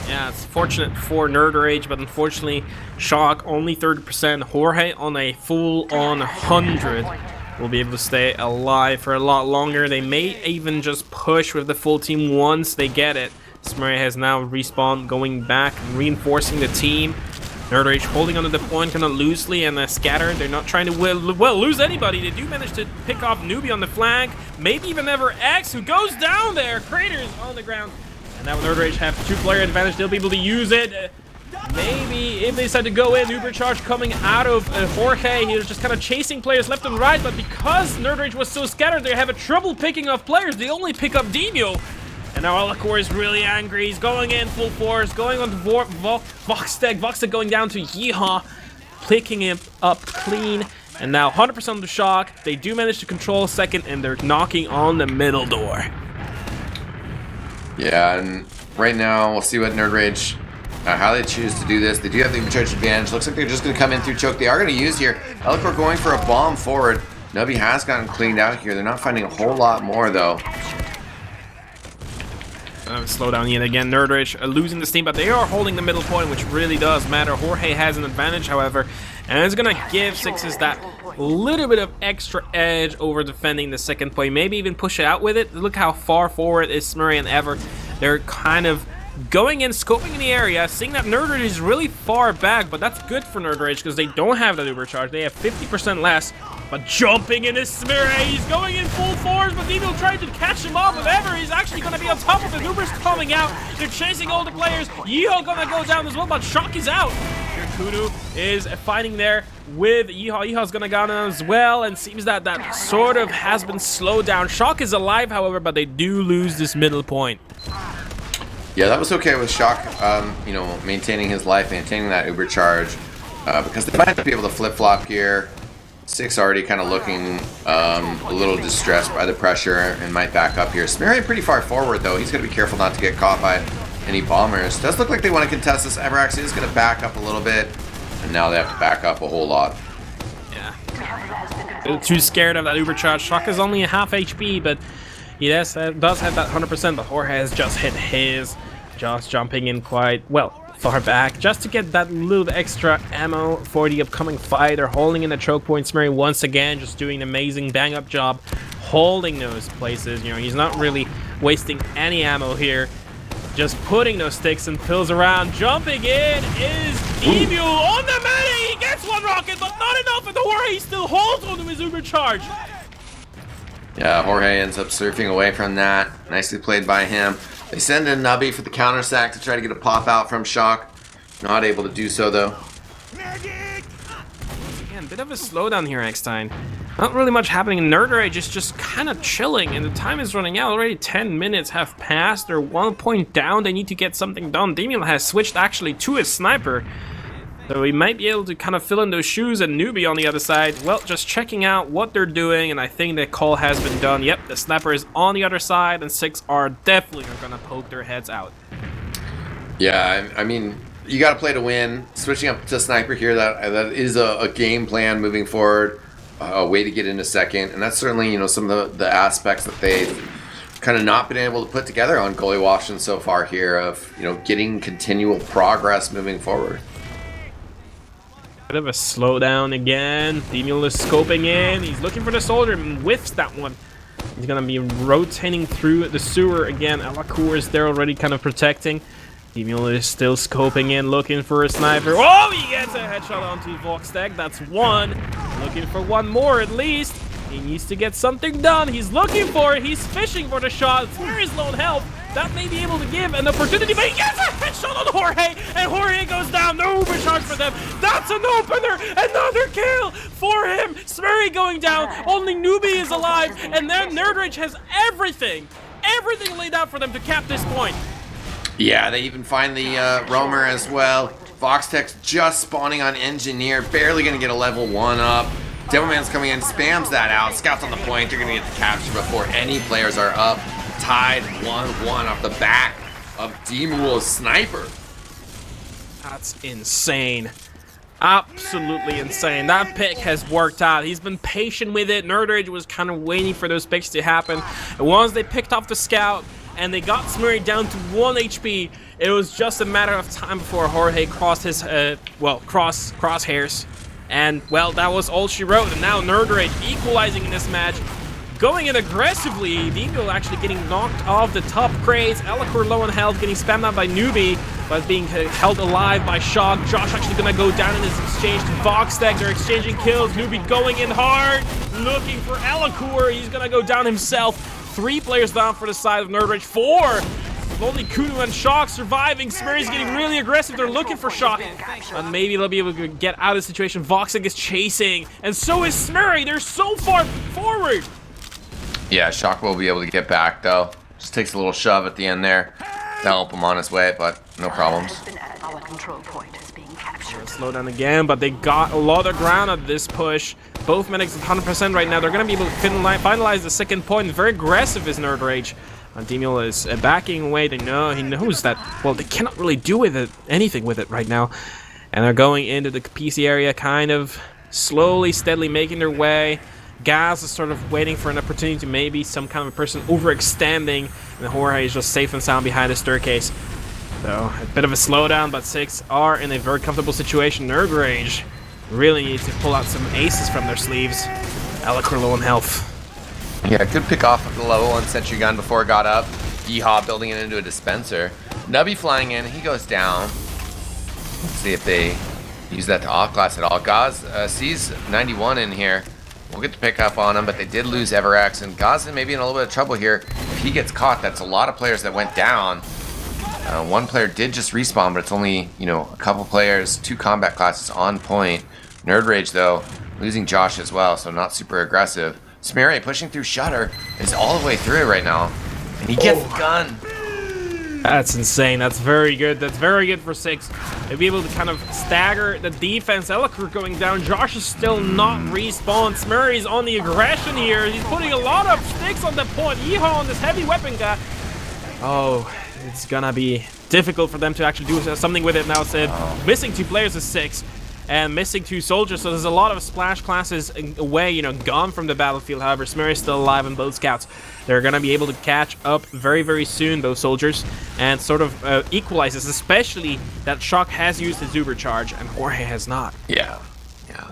Yeah, it's fortunate for nerdRage, but unfortunately, Shock only 30%. Jorge on a full-on 100 will be able to stay alive for a lot longer. They may even just push with the full team once they get it. Smearay has now respawned, going back, reinforcing the team. nerdRage holding onto the point kind of loosely and scattered. They're not trying to lose anybody. They do manage to pick off Newbie on the flank, maybe even Everx, who goes down there. Craters on the ground. And now nerdRage have 2-player advantage. They'll be able to use it. Maybe if they decide to go in, Uber charge coming out of Jorge. He's just kind of chasing players left and right, but because nerdRage was so scattered, they have a trouble picking off players. They only pick up Demul. And now Elecor is really angry. He's going in full force, going on to Voxteg. Voxteg going down to Yeehaw, picking him up clean. And now 100% of the Shock. They do manage to control second, and they're knocking on the middle door. Yeah, and right now we'll see what nerdRage, how they choose to do this. They do have the charge advantage. Looks like they're just going to come in through choke. They are going to use here. Elecor going for a bomb forward. Nubby has gotten cleaned out here. They're not finding a whole lot more though. Slow down yet again. nerdRage losing the steam, but they are holding the middle point, which really does matter. Jorge has an advantage, however, and it's going to give Sixes that little bit of extra edge over defending the second point. Maybe even push it out with it. Look how far forward is Smearay and Ever. They're kind of going in, scoping in the area, seeing that nerdRage is really far back, but that's good for nerdRage because they don't have that Uber charge. They have 50% less, but jumping in is Smearay. He's going in full force, but Demul trying to catch him off with Ever. He's actually going to be on top of it. Uber's coming out. They're chasing all the players. Yeehaw going to go down as well, but Shock is out. Here Kunu is fighting there with Yeehaw. Yeehaw's going to go down as well, and seems that that sort of has been slowed down. Shock is alive, however, but they do lose this middle point. Yeah, that was okay with Shock, you know, maintaining his life, maintaining that Uber charge. because they might be able to flip-flop here. Six already kind of looking a little distressed by the pressure and might back up here. Smeary pretty far forward, though. He's going to be careful not to get caught by any bombers. Does look like they want to contest this. Everax is going to back up a little bit, and now they have to back up a whole lot. Yeah. Too scared of that Ubercharge. Shock is only a half HP, but he does have that 100%, but Jorge has just hit his. Just jumping in quite, well, far back, just to get that little extra ammo for the upcoming fight. They're holding in the choke point. Smeary once again just doing an amazing bang-up job holding those places. You know, he's not really wasting any ammo here. Just putting those sticks and pills around. Jumping in is Emil on the mini. He gets one rocket, but not enough. And Jorge still holds on to his Ubercharge. Yeah, Jorge ends up surfing away from that. Nicely played by him. They send in Nubby for the counter sack to try to get a pop out from Shock. Not able to do so, though. Again, bit of a slowdown here, eXtine. Not really much happening. nerdRage is just kind of chilling, and the time is running out. Already 10 minutes have passed. They're 1 point down. They need to get something done. Damiel has switched actually to his sniper, so he might be able to kind of fill in those shoes. And Newbie on the other side, well, just checking out what they're doing, and I think the call has been done. Yep, the sniper is on the other side, and Six are definitely going to poke their heads out. Yeah, I mean, you got to play to win. Switching up to sniper here, that is a game plan moving forward, a way to get into second, and that's certainly, you know, some of the aspects that they've kind of not been able to put together on goalie Washington so far here of, you know, getting continual progress moving forward. Bit of a slowdown again. Damiel is scoping in. He's looking for the soldier and whiffs that one. He's gonna be rotating through the sewer again. Alacour is there already kind of protecting. Damiel is still scoping in, looking for a sniper. Oh, he gets a headshot onto Voxtag. That's one. Looking for one more at least. He needs to get something done. He's looking for it. He's fishing for the shot. Where is lone health? That may be able to give an opportunity, but he gets a headshot on Jorge, and Jorge goes down. No overcharge for them. That's an opener. Another kill for him. Smeary going down. Only Newbie is alive, and then nerdRage has everything laid out for them to cap this point. Yeah, they even find the roamer as well. Voxtech's just spawning on engineer, barely going to get a level 1 up. Devilman's coming in, spams that out. Scouts on the point. They're going to get the capture before any players are up. Tied 1-1 off the back of Demuel's sniper. That's insane. Absolutely insane. That pick has worked out. He's been patient with it. nerdRage was kind of waiting for those picks to happen. And once they picked off the scout and they got Smeary down to 1 HP, it was just a matter of time before Jorge crossed his, crosshairs. And, well, that was all she wrote. And now nerdRage equalizing in this match. Going in aggressively, Deagle actually getting knocked off the top crates. Alacour low on health, getting spammed out by Newbie, but being held alive by Shock. Josh actually gonna go down in his exchange to Voxtag. They're exchanging kills. Newbie going in hard, looking for Alacour. He's gonna go down himself. 3 players down for the side of nerdRage. 4. Only Kuno and Shock surviving. Smeary's getting really aggressive. They're looking for Shock. And maybe they'll be able to get out of the situation. Voxtag is chasing, and so is Smeary. They're so far forward. Yeah, Shock will be able to get back, though. Just takes a little shove at the end there to help him on his way, but no problems. Slow down again, but they got a lot of ground at this push. Both medics at 100% right now. They're going to be able to finalize the second point. Very aggressive is nerdRage. Damiel is backing away. He knows that, well, they cannot really do with it anything with it right now. And they're going into the PC area, kind of slowly, steadily making their way. Gaz is sort of waiting for an opportunity to maybe some kind of a person overextending, and Jorge is just safe and sound behind the staircase. So, a bit of a slowdown, but Six are in a very comfortable situation. nerdRage really needs to pull out some aces from their sleeves. Alacour low on health. Yeah, good pick off of the level 1 sentry gun before it got up. Yeehaw building it into a dispenser. Nubby flying in, he goes down. Let's see if they use that to off-glass at all. Gaz sees 91 in here. We'll get to pick up on him, but they did lose Everax, and Gaz may be in a little bit of trouble here. If he gets caught, that's a lot of players that went down. 1 player did just respawn, but it's only, you know, a couple players, 2 combat classes on point. nerdRage, though, losing Josh as well, so not super aggressive. Smeary pushing through Shutter is all the way through right now, and he gets the gun. That's insane. That's very good. That's very good for 6. They'll be able to kind of stagger the defense. Ellicor going down. Josh is still not respawned. Smurry's on the aggression here. He's putting a lot of sticks on the point. Yeehaw on this heavy weapon guy. Oh, it's gonna be difficult for them to actually do something with it now. Missing 2 players is 6. And missing 2 soldiers, so there's a lot of splash classes away, you know, gone from the battlefield. However, Smurry's still alive and both scouts. They're gonna be able to catch up very, very soon, those soldiers, and sort of equalizes, especially that Shock has used his Uber charge and Jorge has not. Yeah,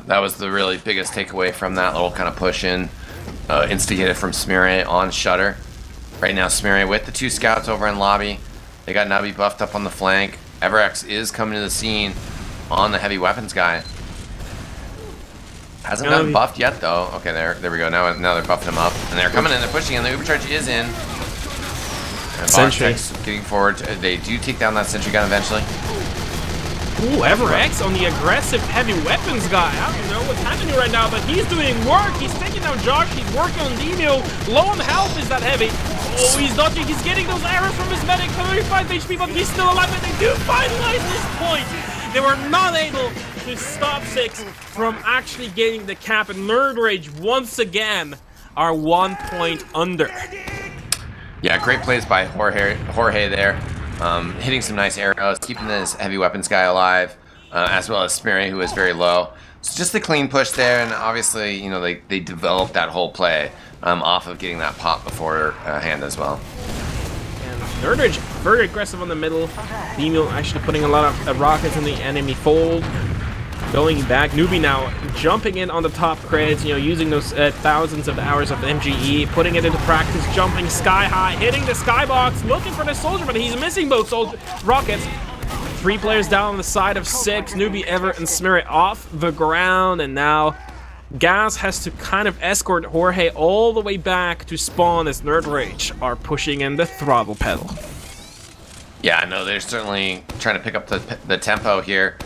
that was the really biggest takeaway from that little kind of push in, instigated from Smurry on Shutter. Right now, Smurry with the 2 scouts over in lobby. They got Nubby buffed up on the flank. Everex is coming to the scene on the heavy weapons guy. Hasn't gotten buffed yet though. Okay, there we go. Now they're buffing him up, and they're coming in. They're pushing in. The Uber charge is in. And Sentry getting forward. They do take down that sentry gun eventually. Ooh, Everex on the aggressive heavy weapons guy. I don't know what's happening right now, but he's doing work. He's taking down Josh. He's working on Dino. Low on health is that heavy. Oh, he's dodging. He's getting those arrows from his medic. 35 HP, but he's still alive. And they do finalize this point. They were not able to stop 6 from actually getting the cap, and nerdRage once again are 1 point under. Yeah, great plays by Jorge there. Hitting some nice arrows, keeping this heavy weapons guy alive, as well as Smurry, who is very low. So just a clean push there, and obviously, you know, they developed that whole play off of getting that pop beforehand as well. nerdRage very aggressive on the middle. Demil actually putting a lot of rockets in the enemy fold. Going back, Newbie now jumping in on the top crits, you know, using those thousands of hours of MGE, putting it into practice, jumping sky high, hitting the skybox, looking for the soldier, but he's missing both rockets. 3 players down on the side of 6. Newbie, Everett, and Smurry off the ground, and now Gaz has to kind of escort Jorge all the way back to spawn as nerdRage are pushing in the throttle pedal. Yeah, no, they're certainly trying to pick up the tempo here.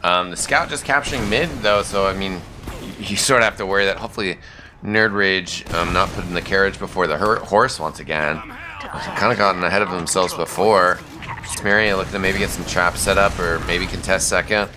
The scout just capturing mid though, so I mean, you sort of have to worry that hopefully nerdRage not putting the carriage before the horse once again. Kind of gotten ahead of themselves before. Smurry looking to maybe get some traps set up or maybe contest second.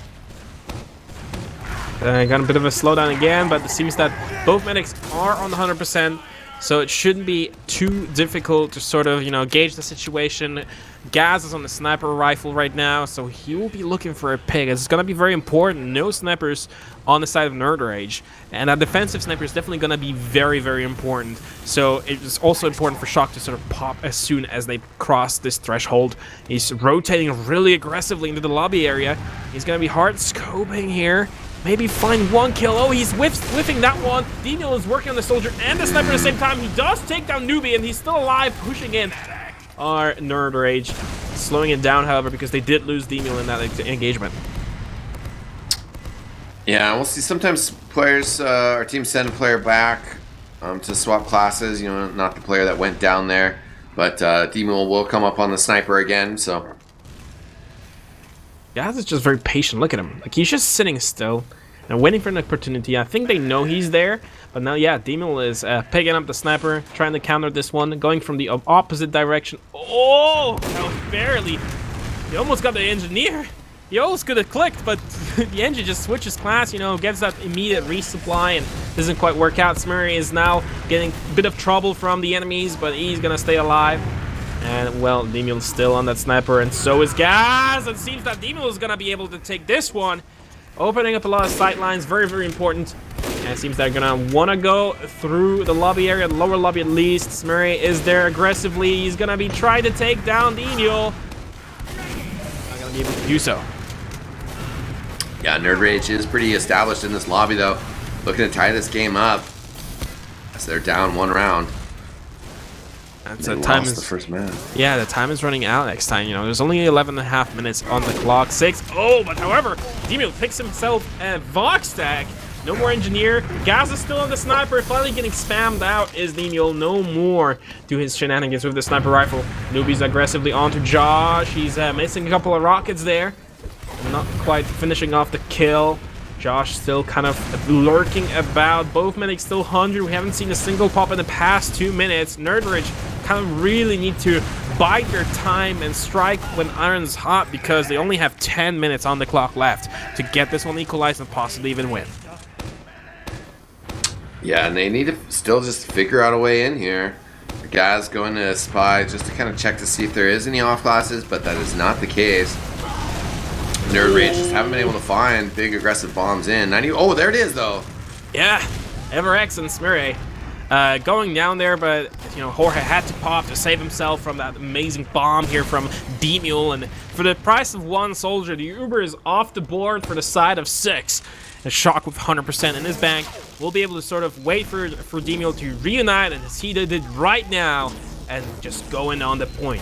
Got a bit of a slowdown again, but it seems that both medics are on the 100%, so it shouldn't be too difficult to sort of, you know, gauge the situation. Gaz is on the sniper rifle right now, so he will be looking for a pick. It's going to be very important. No snipers on the side of nerdRage, and a defensive sniper is definitely going to be very, very important. So it's also important for Shock to sort of pop as soon as they cross this threshold. He's rotating really aggressively into the lobby area. He's going to be hard scoping here. Maybe find 1 kill. Oh, he's whiffing that one. Daniel is working on the soldier and the sniper at the same time. He does take down Newbie, and he's still alive, pushing in our nerdRage. Slowing it down, however, because they did lose Daniel in that engagement. Yeah, we'll see. Sometimes players, our team send a player back to swap classes. You know, not the player that went down there, but Daniel will come up on the sniper again, so... Gaz is just very patient. Look at him. Like, he's just sitting still and waiting for an opportunity. I think they know he's there, but now, yeah, Demil is picking up the sniper, trying to counter this one, going from the opposite direction. Oh, that was barely. He almost got the engineer. He almost could have clicked, but the engine just switches class, you know, gets that immediate resupply and doesn't quite work out. Smurry is now getting a bit of trouble from the enemies, but he's gonna stay alive. And, well, Demil's still on that sniper, and so is Gaz. It seems that Demil is going to be able to take this one. Opening up a lot of sight lines, very, very important. And it seems they're going to want to go through the lobby area, the lower lobby at least. Smurry is there aggressively. He's going to be trying to take down Demil. Not going to be able to do so. Yeah, nerdRage is pretty established in this lobby, though. Looking to tie this game up as they're down 1 round. The time is the first man. Yeah, the time is running out next time. You know, there's only 11.5 minutes on the clock. 6. Oh, but however, Demil picks himself a Vox tag. No more engineer. Gaz is still on the sniper. Finally getting spammed out is Demil. No more to his shenanigans with the sniper rifle. Newbie's aggressively onto Josh. He's missing a couple of rockets there. Not quite finishing off the kill. Josh still kind of lurking about. Both medics still 100. We haven't seen a single pop in the past 2 minutes. nerdRage kind of really need to bide their time and strike when iron's hot, because they only have 10 minutes on the clock left to get this one equalized and possibly even win. Yeah, and they need to still just figure out a way in here. The guy's going to spy just to kind of check to see if there is any off classes, but that is not the case. nerdRage just haven't been able to find big aggressive bombs in. Oh, there it is though. Yeah, Everx and Smire going down there, but you know, Jorge had to pop to save himself from that amazing bomb here from D-Mule, and for the price of one soldier, the Uber is off the board for the side of 6. A Shock with 100% in his bank will be able to sort of wait for D-Mule to reunite, and as he did it right now, and just go in on the point.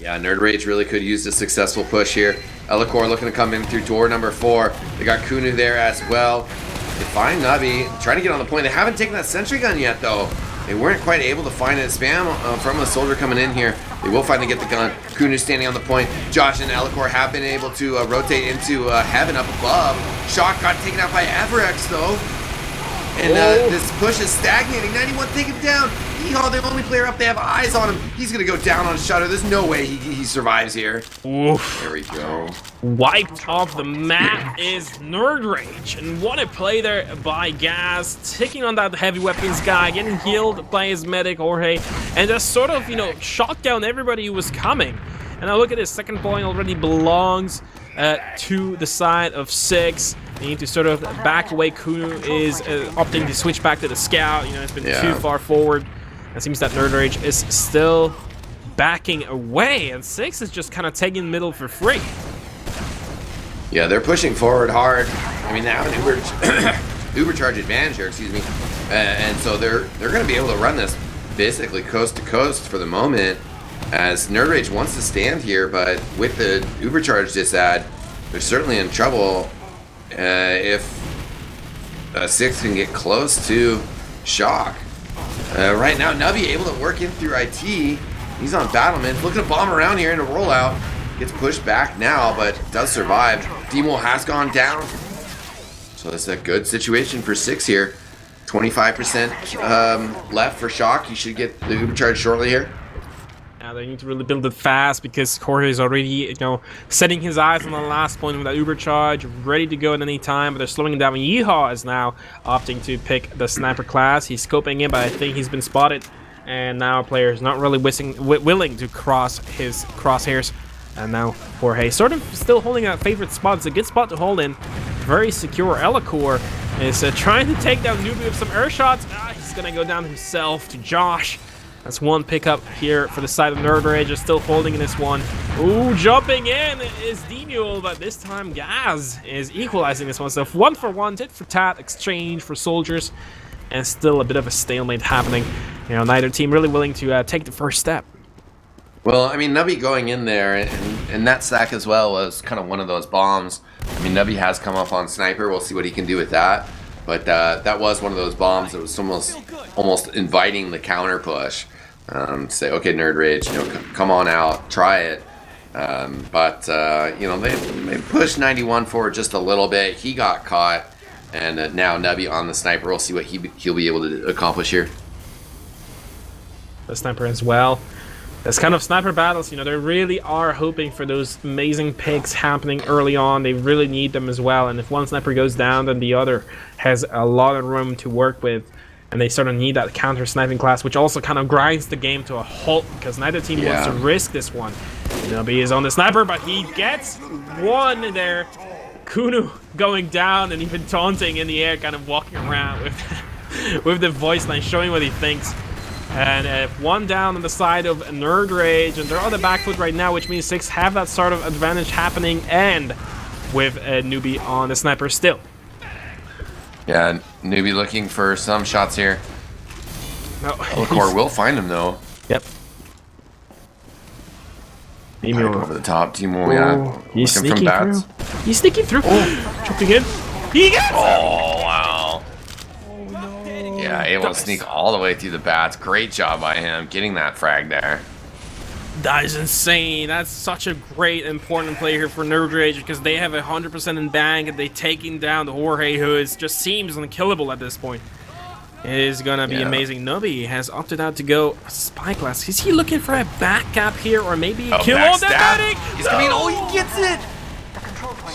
Yeah, nerdRage really could use a successful push here. Elikor looking to come in through door number 4. They got Kunu there as well. They find Nubby, trying to get on the point. They haven't taken that sentry gun yet, though. They weren't quite able to find it. Spam from the soldier coming in here. They will finally get the gun. Kunu standing on the point. Josh and Elikor have been able to rotate into heaven up above. Shock got taken out by Everx, though. And this push is stagnating. 91 take him down. Yeehaw, the only player up. They have eyes on him. He's going to go down on Shutter. There's no way he survives here. Oof. There we go. Wiped off the map is nerdRage. And what a play there by Gaz. Taking on that heavy weapons guy. Getting healed by his medic, Jorge. And just sort of, you know, shot down everybody who was coming. And now look at his second point already belongs to the side of 6. They need to sort of back away. Kunu is opting to switch back to the scout. You know, it's been too far forward. It seems that nerdRage is still backing away, and 6 is just kind of taking middle for free. Yeah, they're pushing forward hard. I mean, they have an Uber charge advantage here, excuse me. And so they're going to be able to run this basically coast to coast for the moment, as nerdRage wants to stand here, but with the Uber charge disadd, they're certainly in trouble if 6 can get close to Shock. Right now, Nubby able to work in through IT. He's on battlement, looking to bomb around here in a rollout. Gets pushed back now, but does survive. D-Mule has gone down. So it's a good situation for 6 here. 25% left for Shock. He should get the Uber charge shortly here. Now they need to really build it fast, because Jorge is already, you know, setting his eyes on the last point with that Uber charge, ready to go at any time, but they're slowing him down. Yeehaw is now opting to pick the sniper class. He's scoping in, but I think he's been spotted, and now a player is not really willing to cross his crosshairs. And now Jorge sort of still holding that favorite spot. It's a good spot to hold in. Very secure. Elikor is trying to take down Newbie with some air shots. He's going to go down himself to Josh. That's one pickup here for the side of nerdRage. Is still holding in this one. Ooh, jumping in is D-Mule, but this time Gaz is equalizing this one. So 1 for 1, tit for tat, exchange for soldiers, and still a bit of a stalemate happening. You know, neither team really willing to take the first step. Well, I mean, Nubby going in there, and that stack as well was kind of one of those bombs. I mean, Nubby has come up on Sniper. We'll see what he can do with that. But that was one of those bombs that was almost inviting the counter push. Say, okay, nerdRage, you know, come on out, try it. But you know, they pushed 91 forward just a little bit. He got caught, and now Nubby on the Sniper. We'll see what he'll be able to accomplish here. The Sniper as well. This kind of sniper battles, you know, they really are hoping for those amazing picks happening early on. They really need them as well. And if one sniper goes down, then the other has a lot of room to work with. And they sort of need that counter sniping class, which also kind of grinds the game to a halt, because neither team wants to risk this one. Nubby is on the sniper, but he gets one there. Kunu going down and even taunting in the air, kind of walking around with the voice line, showing what he thinks. And one down on the side of nerdRage, and they're on the back foot right now, which means 6 have that sort of advantage happening, and with Newbie on the sniper still. Yeah, Newbie looking for some shots here. No, Elikor will find him though. Yep. Over the top, Timo. Yeah, he's looking sneaking from bats. through. He's sneaking through. Jumping in. He gets it! Oh wow. Yeah, able to sneak all the way through the bats. Great job by him getting that frag there. That is insane. That's such a great, important play here for nerdRage, because they have 100% in bank, and they taking down the Jorge, who just seems unkillable at this point. is gonna be Yeah. amazing. Nubby has opted out to go Spyglass. Is he looking for a back gap here, or maybe Oh, kill all that medic? He's coming. Oh, he gets it.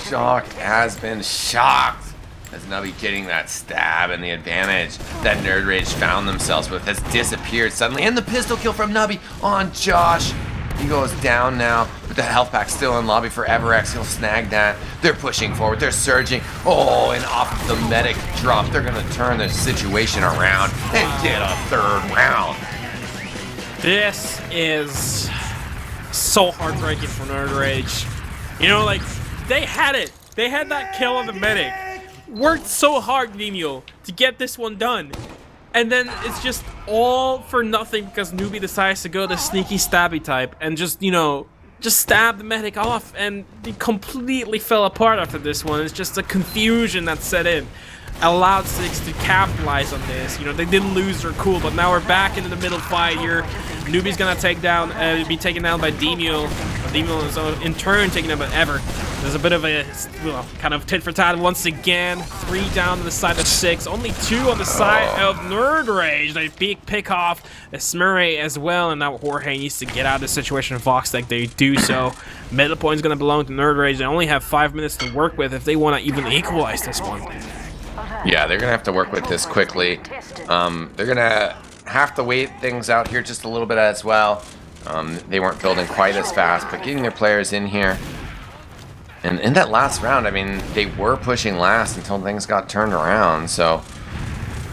Shock has been shocked as Nubby getting that stab, and the advantage that nerdRage found themselves with has disappeared suddenly. And the pistol kill from Nubby on Josh. He goes down now, but the health pack still in lobby for eVerX. He'll snag that. They're pushing forward. They're surging. Oh, and off of the medic drop, they're going to turn the situation around and get a third round. This is so heartbreaking for nerdRage. You know, like, they had it. They had that kill on the medic. Worked so hard, Nemo, to get this one done. And then it's just all for nothing because Newbie decides to go the sneaky stabby type and just, you know, just stab the medic off, and he completely fell apart after this one. It's just a confusion that set in. Allowed Six to capitalize on this. You know, they didn't lose their cool, but now we're back into the middle fight here. Newbie's gonna be taken down by Demio. Demio is in turn taken down by Ever. There's a bit of a, well, kind of tit for tat once again. 3 down on the side of 6, only 2 on the side of nerdRage. They pick off Smurray as well, and now Jorge needs to get out of the situation. Voxtec, they do so. Middle point's gonna belong to nerdRage. They only have 5 minutes to work with if they want to even equalize this one. Yeah, they're gonna have to work with this quickly. They're gonna have to wait things out here just a little bit as well. They weren't building quite as fast, but getting their players in here. And in that last round, I mean, they were pushing last until things got turned around, so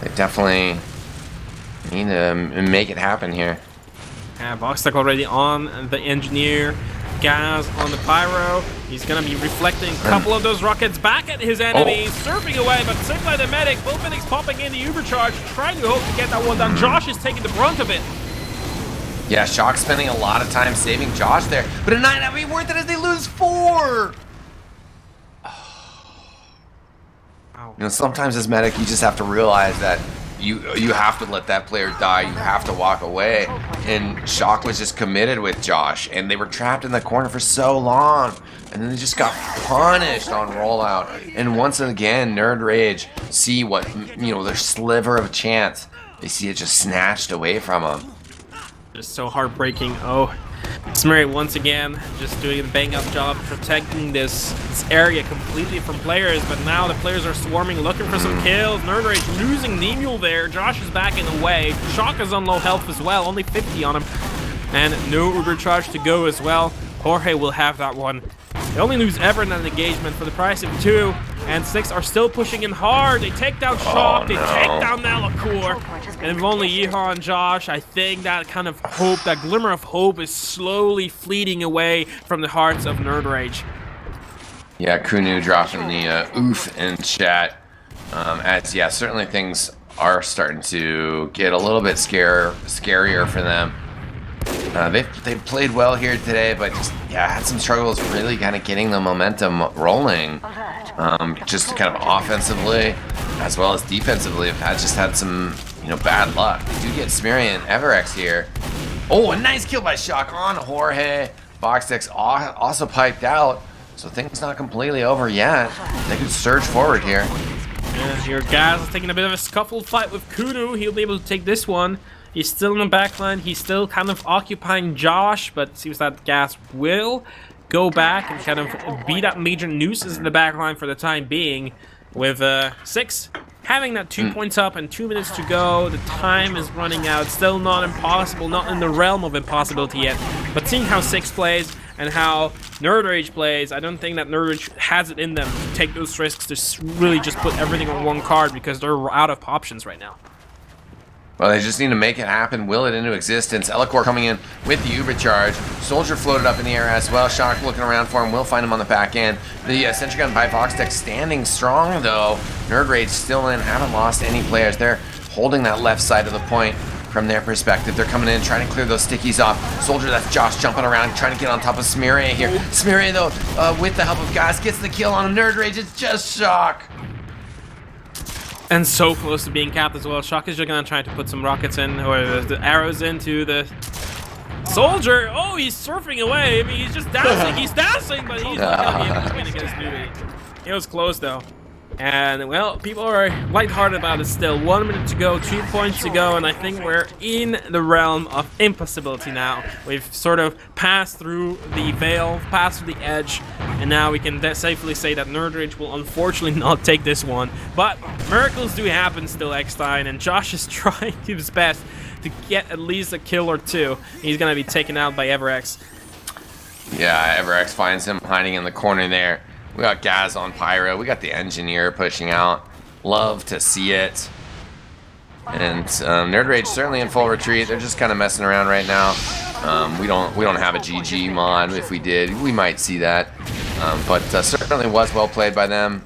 they definitely need to make it happen here. Yeah, Voxtec already on the engineer. Gaz on the pyro. He's gonna be reflecting a couple of those rockets back at his enemies, surfing away, but saved by the medic. Both medics popping in the overcharge, trying to hope to get that one down. Josh is taking the brunt of it. Yeah, Shock spending a lot of time saving Josh there, but a 9 would be worth it as they lose 4. You know, sometimes as medic, you just have to realize that you have to let that player die. You have to walk away. And Shock was just committed with Josh, and they were trapped in the corner for so long, and then they just got punished on rollout. And once again, nerdRage see what, you know, their sliver of a chance. They see it just snatched away from them. Just so heartbreaking. Oh, Smurray once again just doing a bang-up job protecting this area completely from players, but now the players are swarming, looking for some kills. nerdRage losing Nemule there. Josh is backing away. Shock is on low health as well, only 50 on him, and no overcharge to go as well. Jorge will have that one. They only lose Ever in that engagement for the price of 2, and 6 are still pushing in hard. They take down Shock, they take down Nalakur, and with only Yeehaw and Josh, I think that kind of hope, that glimmer of hope is slowly fleeting away from the hearts of nerdRage. Yeah, Kunu dropping the oof in chat. As, yeah, certainly things are starting to get a little bit scarier for them. They played well here today, but just, yeah, had some struggles really kind of getting the momentum rolling. Just kind of offensively as well as defensively, have just had some, you know, bad luck. They do get Smeary and eVerX here. Oh, a nice kill by Shock on Jorge. Voxtec's also piped out, so things not completely over yet. They could surge forward here. Yeah, your guys is taking a bit of a scuffle fight with Kunu. He'll be able to take this one. He's still in the backline. He's still kind of occupying Josh, but it seems that Gas will go back and kind of be that major nuisance in the backline for the time being. With 6 having that 2 points up and 2 minutes to go, the time is running out. Still not impossible, not in the realm of impossibility yet. But seeing how 6 plays and how nerdRage plays, I don't think that nerdRage has it in them to take those risks to really just put everything on one card because they're out of options right now. Well, they just need to make it happen, will it into existence. Elikor coming in with the overcharge. Soldier floated up in the air as well. Shock looking around for him. Will find him on the back end. The sentry gun by Voxtec standing strong, though. nerdRage still in. Haven't lost any players. They're holding that left side of the point from their perspective. They're coming in, trying to clear those stickies off. Soldier, that's Josh jumping around, trying to get on top of Smeary here. Smeary, though, with the help of Gas, gets the kill on nerdRage. It's just Shock. And so close to being capped as well. Shock is just gonna try to put some rockets in, or the arrows into the Soldier. Oh, he's surfing away. I mean, he's just dancing. He's dancing, but he's not gonna be able to win against Newbie. It was close though. And, well, people are lighthearted about it still. 1 minute to go, 2 points to go, and I think we're in the realm of impossibility now. We've sort of passed through the veil, passed through the edge, and now we can safely say that nerdRage will unfortunately not take this one. But miracles do happen still, eXtine, and Josh is trying his best to get at least a kill or two. He's going to be taken out by EverX. Yeah, EverX finds him hiding in the corner there. We got Gaz on Pyro. We got the engineer pushing out. Love to see it. And nerdRage certainly in full retreat. They're just kind of messing around right now. We don't have a GG mod. If we did, we might see that. But certainly was well played by them.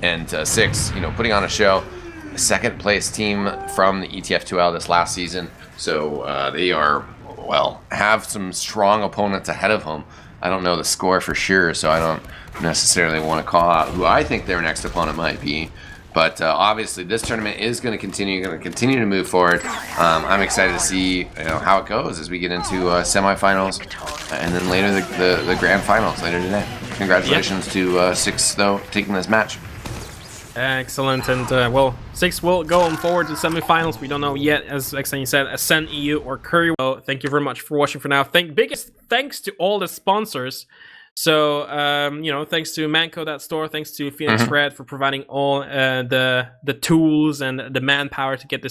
And Six, putting on a show. A second place team from the ETF2L this last season. So they are, well, have some strong opponents ahead of them. I don't know the score for sure, so I don't necessarily want to call out who I think their next opponent might be. But obviously, this tournament is going to continue to move forward. I'm excited to see how it goes as we get into semifinals and then later the grand finals later today. Congratulations to Six, though, taking this match. Excellent, and well, Six will go on forward to semifinals. We don't know yet, as eXtine said, Ascend EU or Curry. So thank you very much for watching for now. Biggest thanks to all the sponsors. So thanks to Manco.store, thanks to Phoenix Red for providing all the tools and the manpower to get this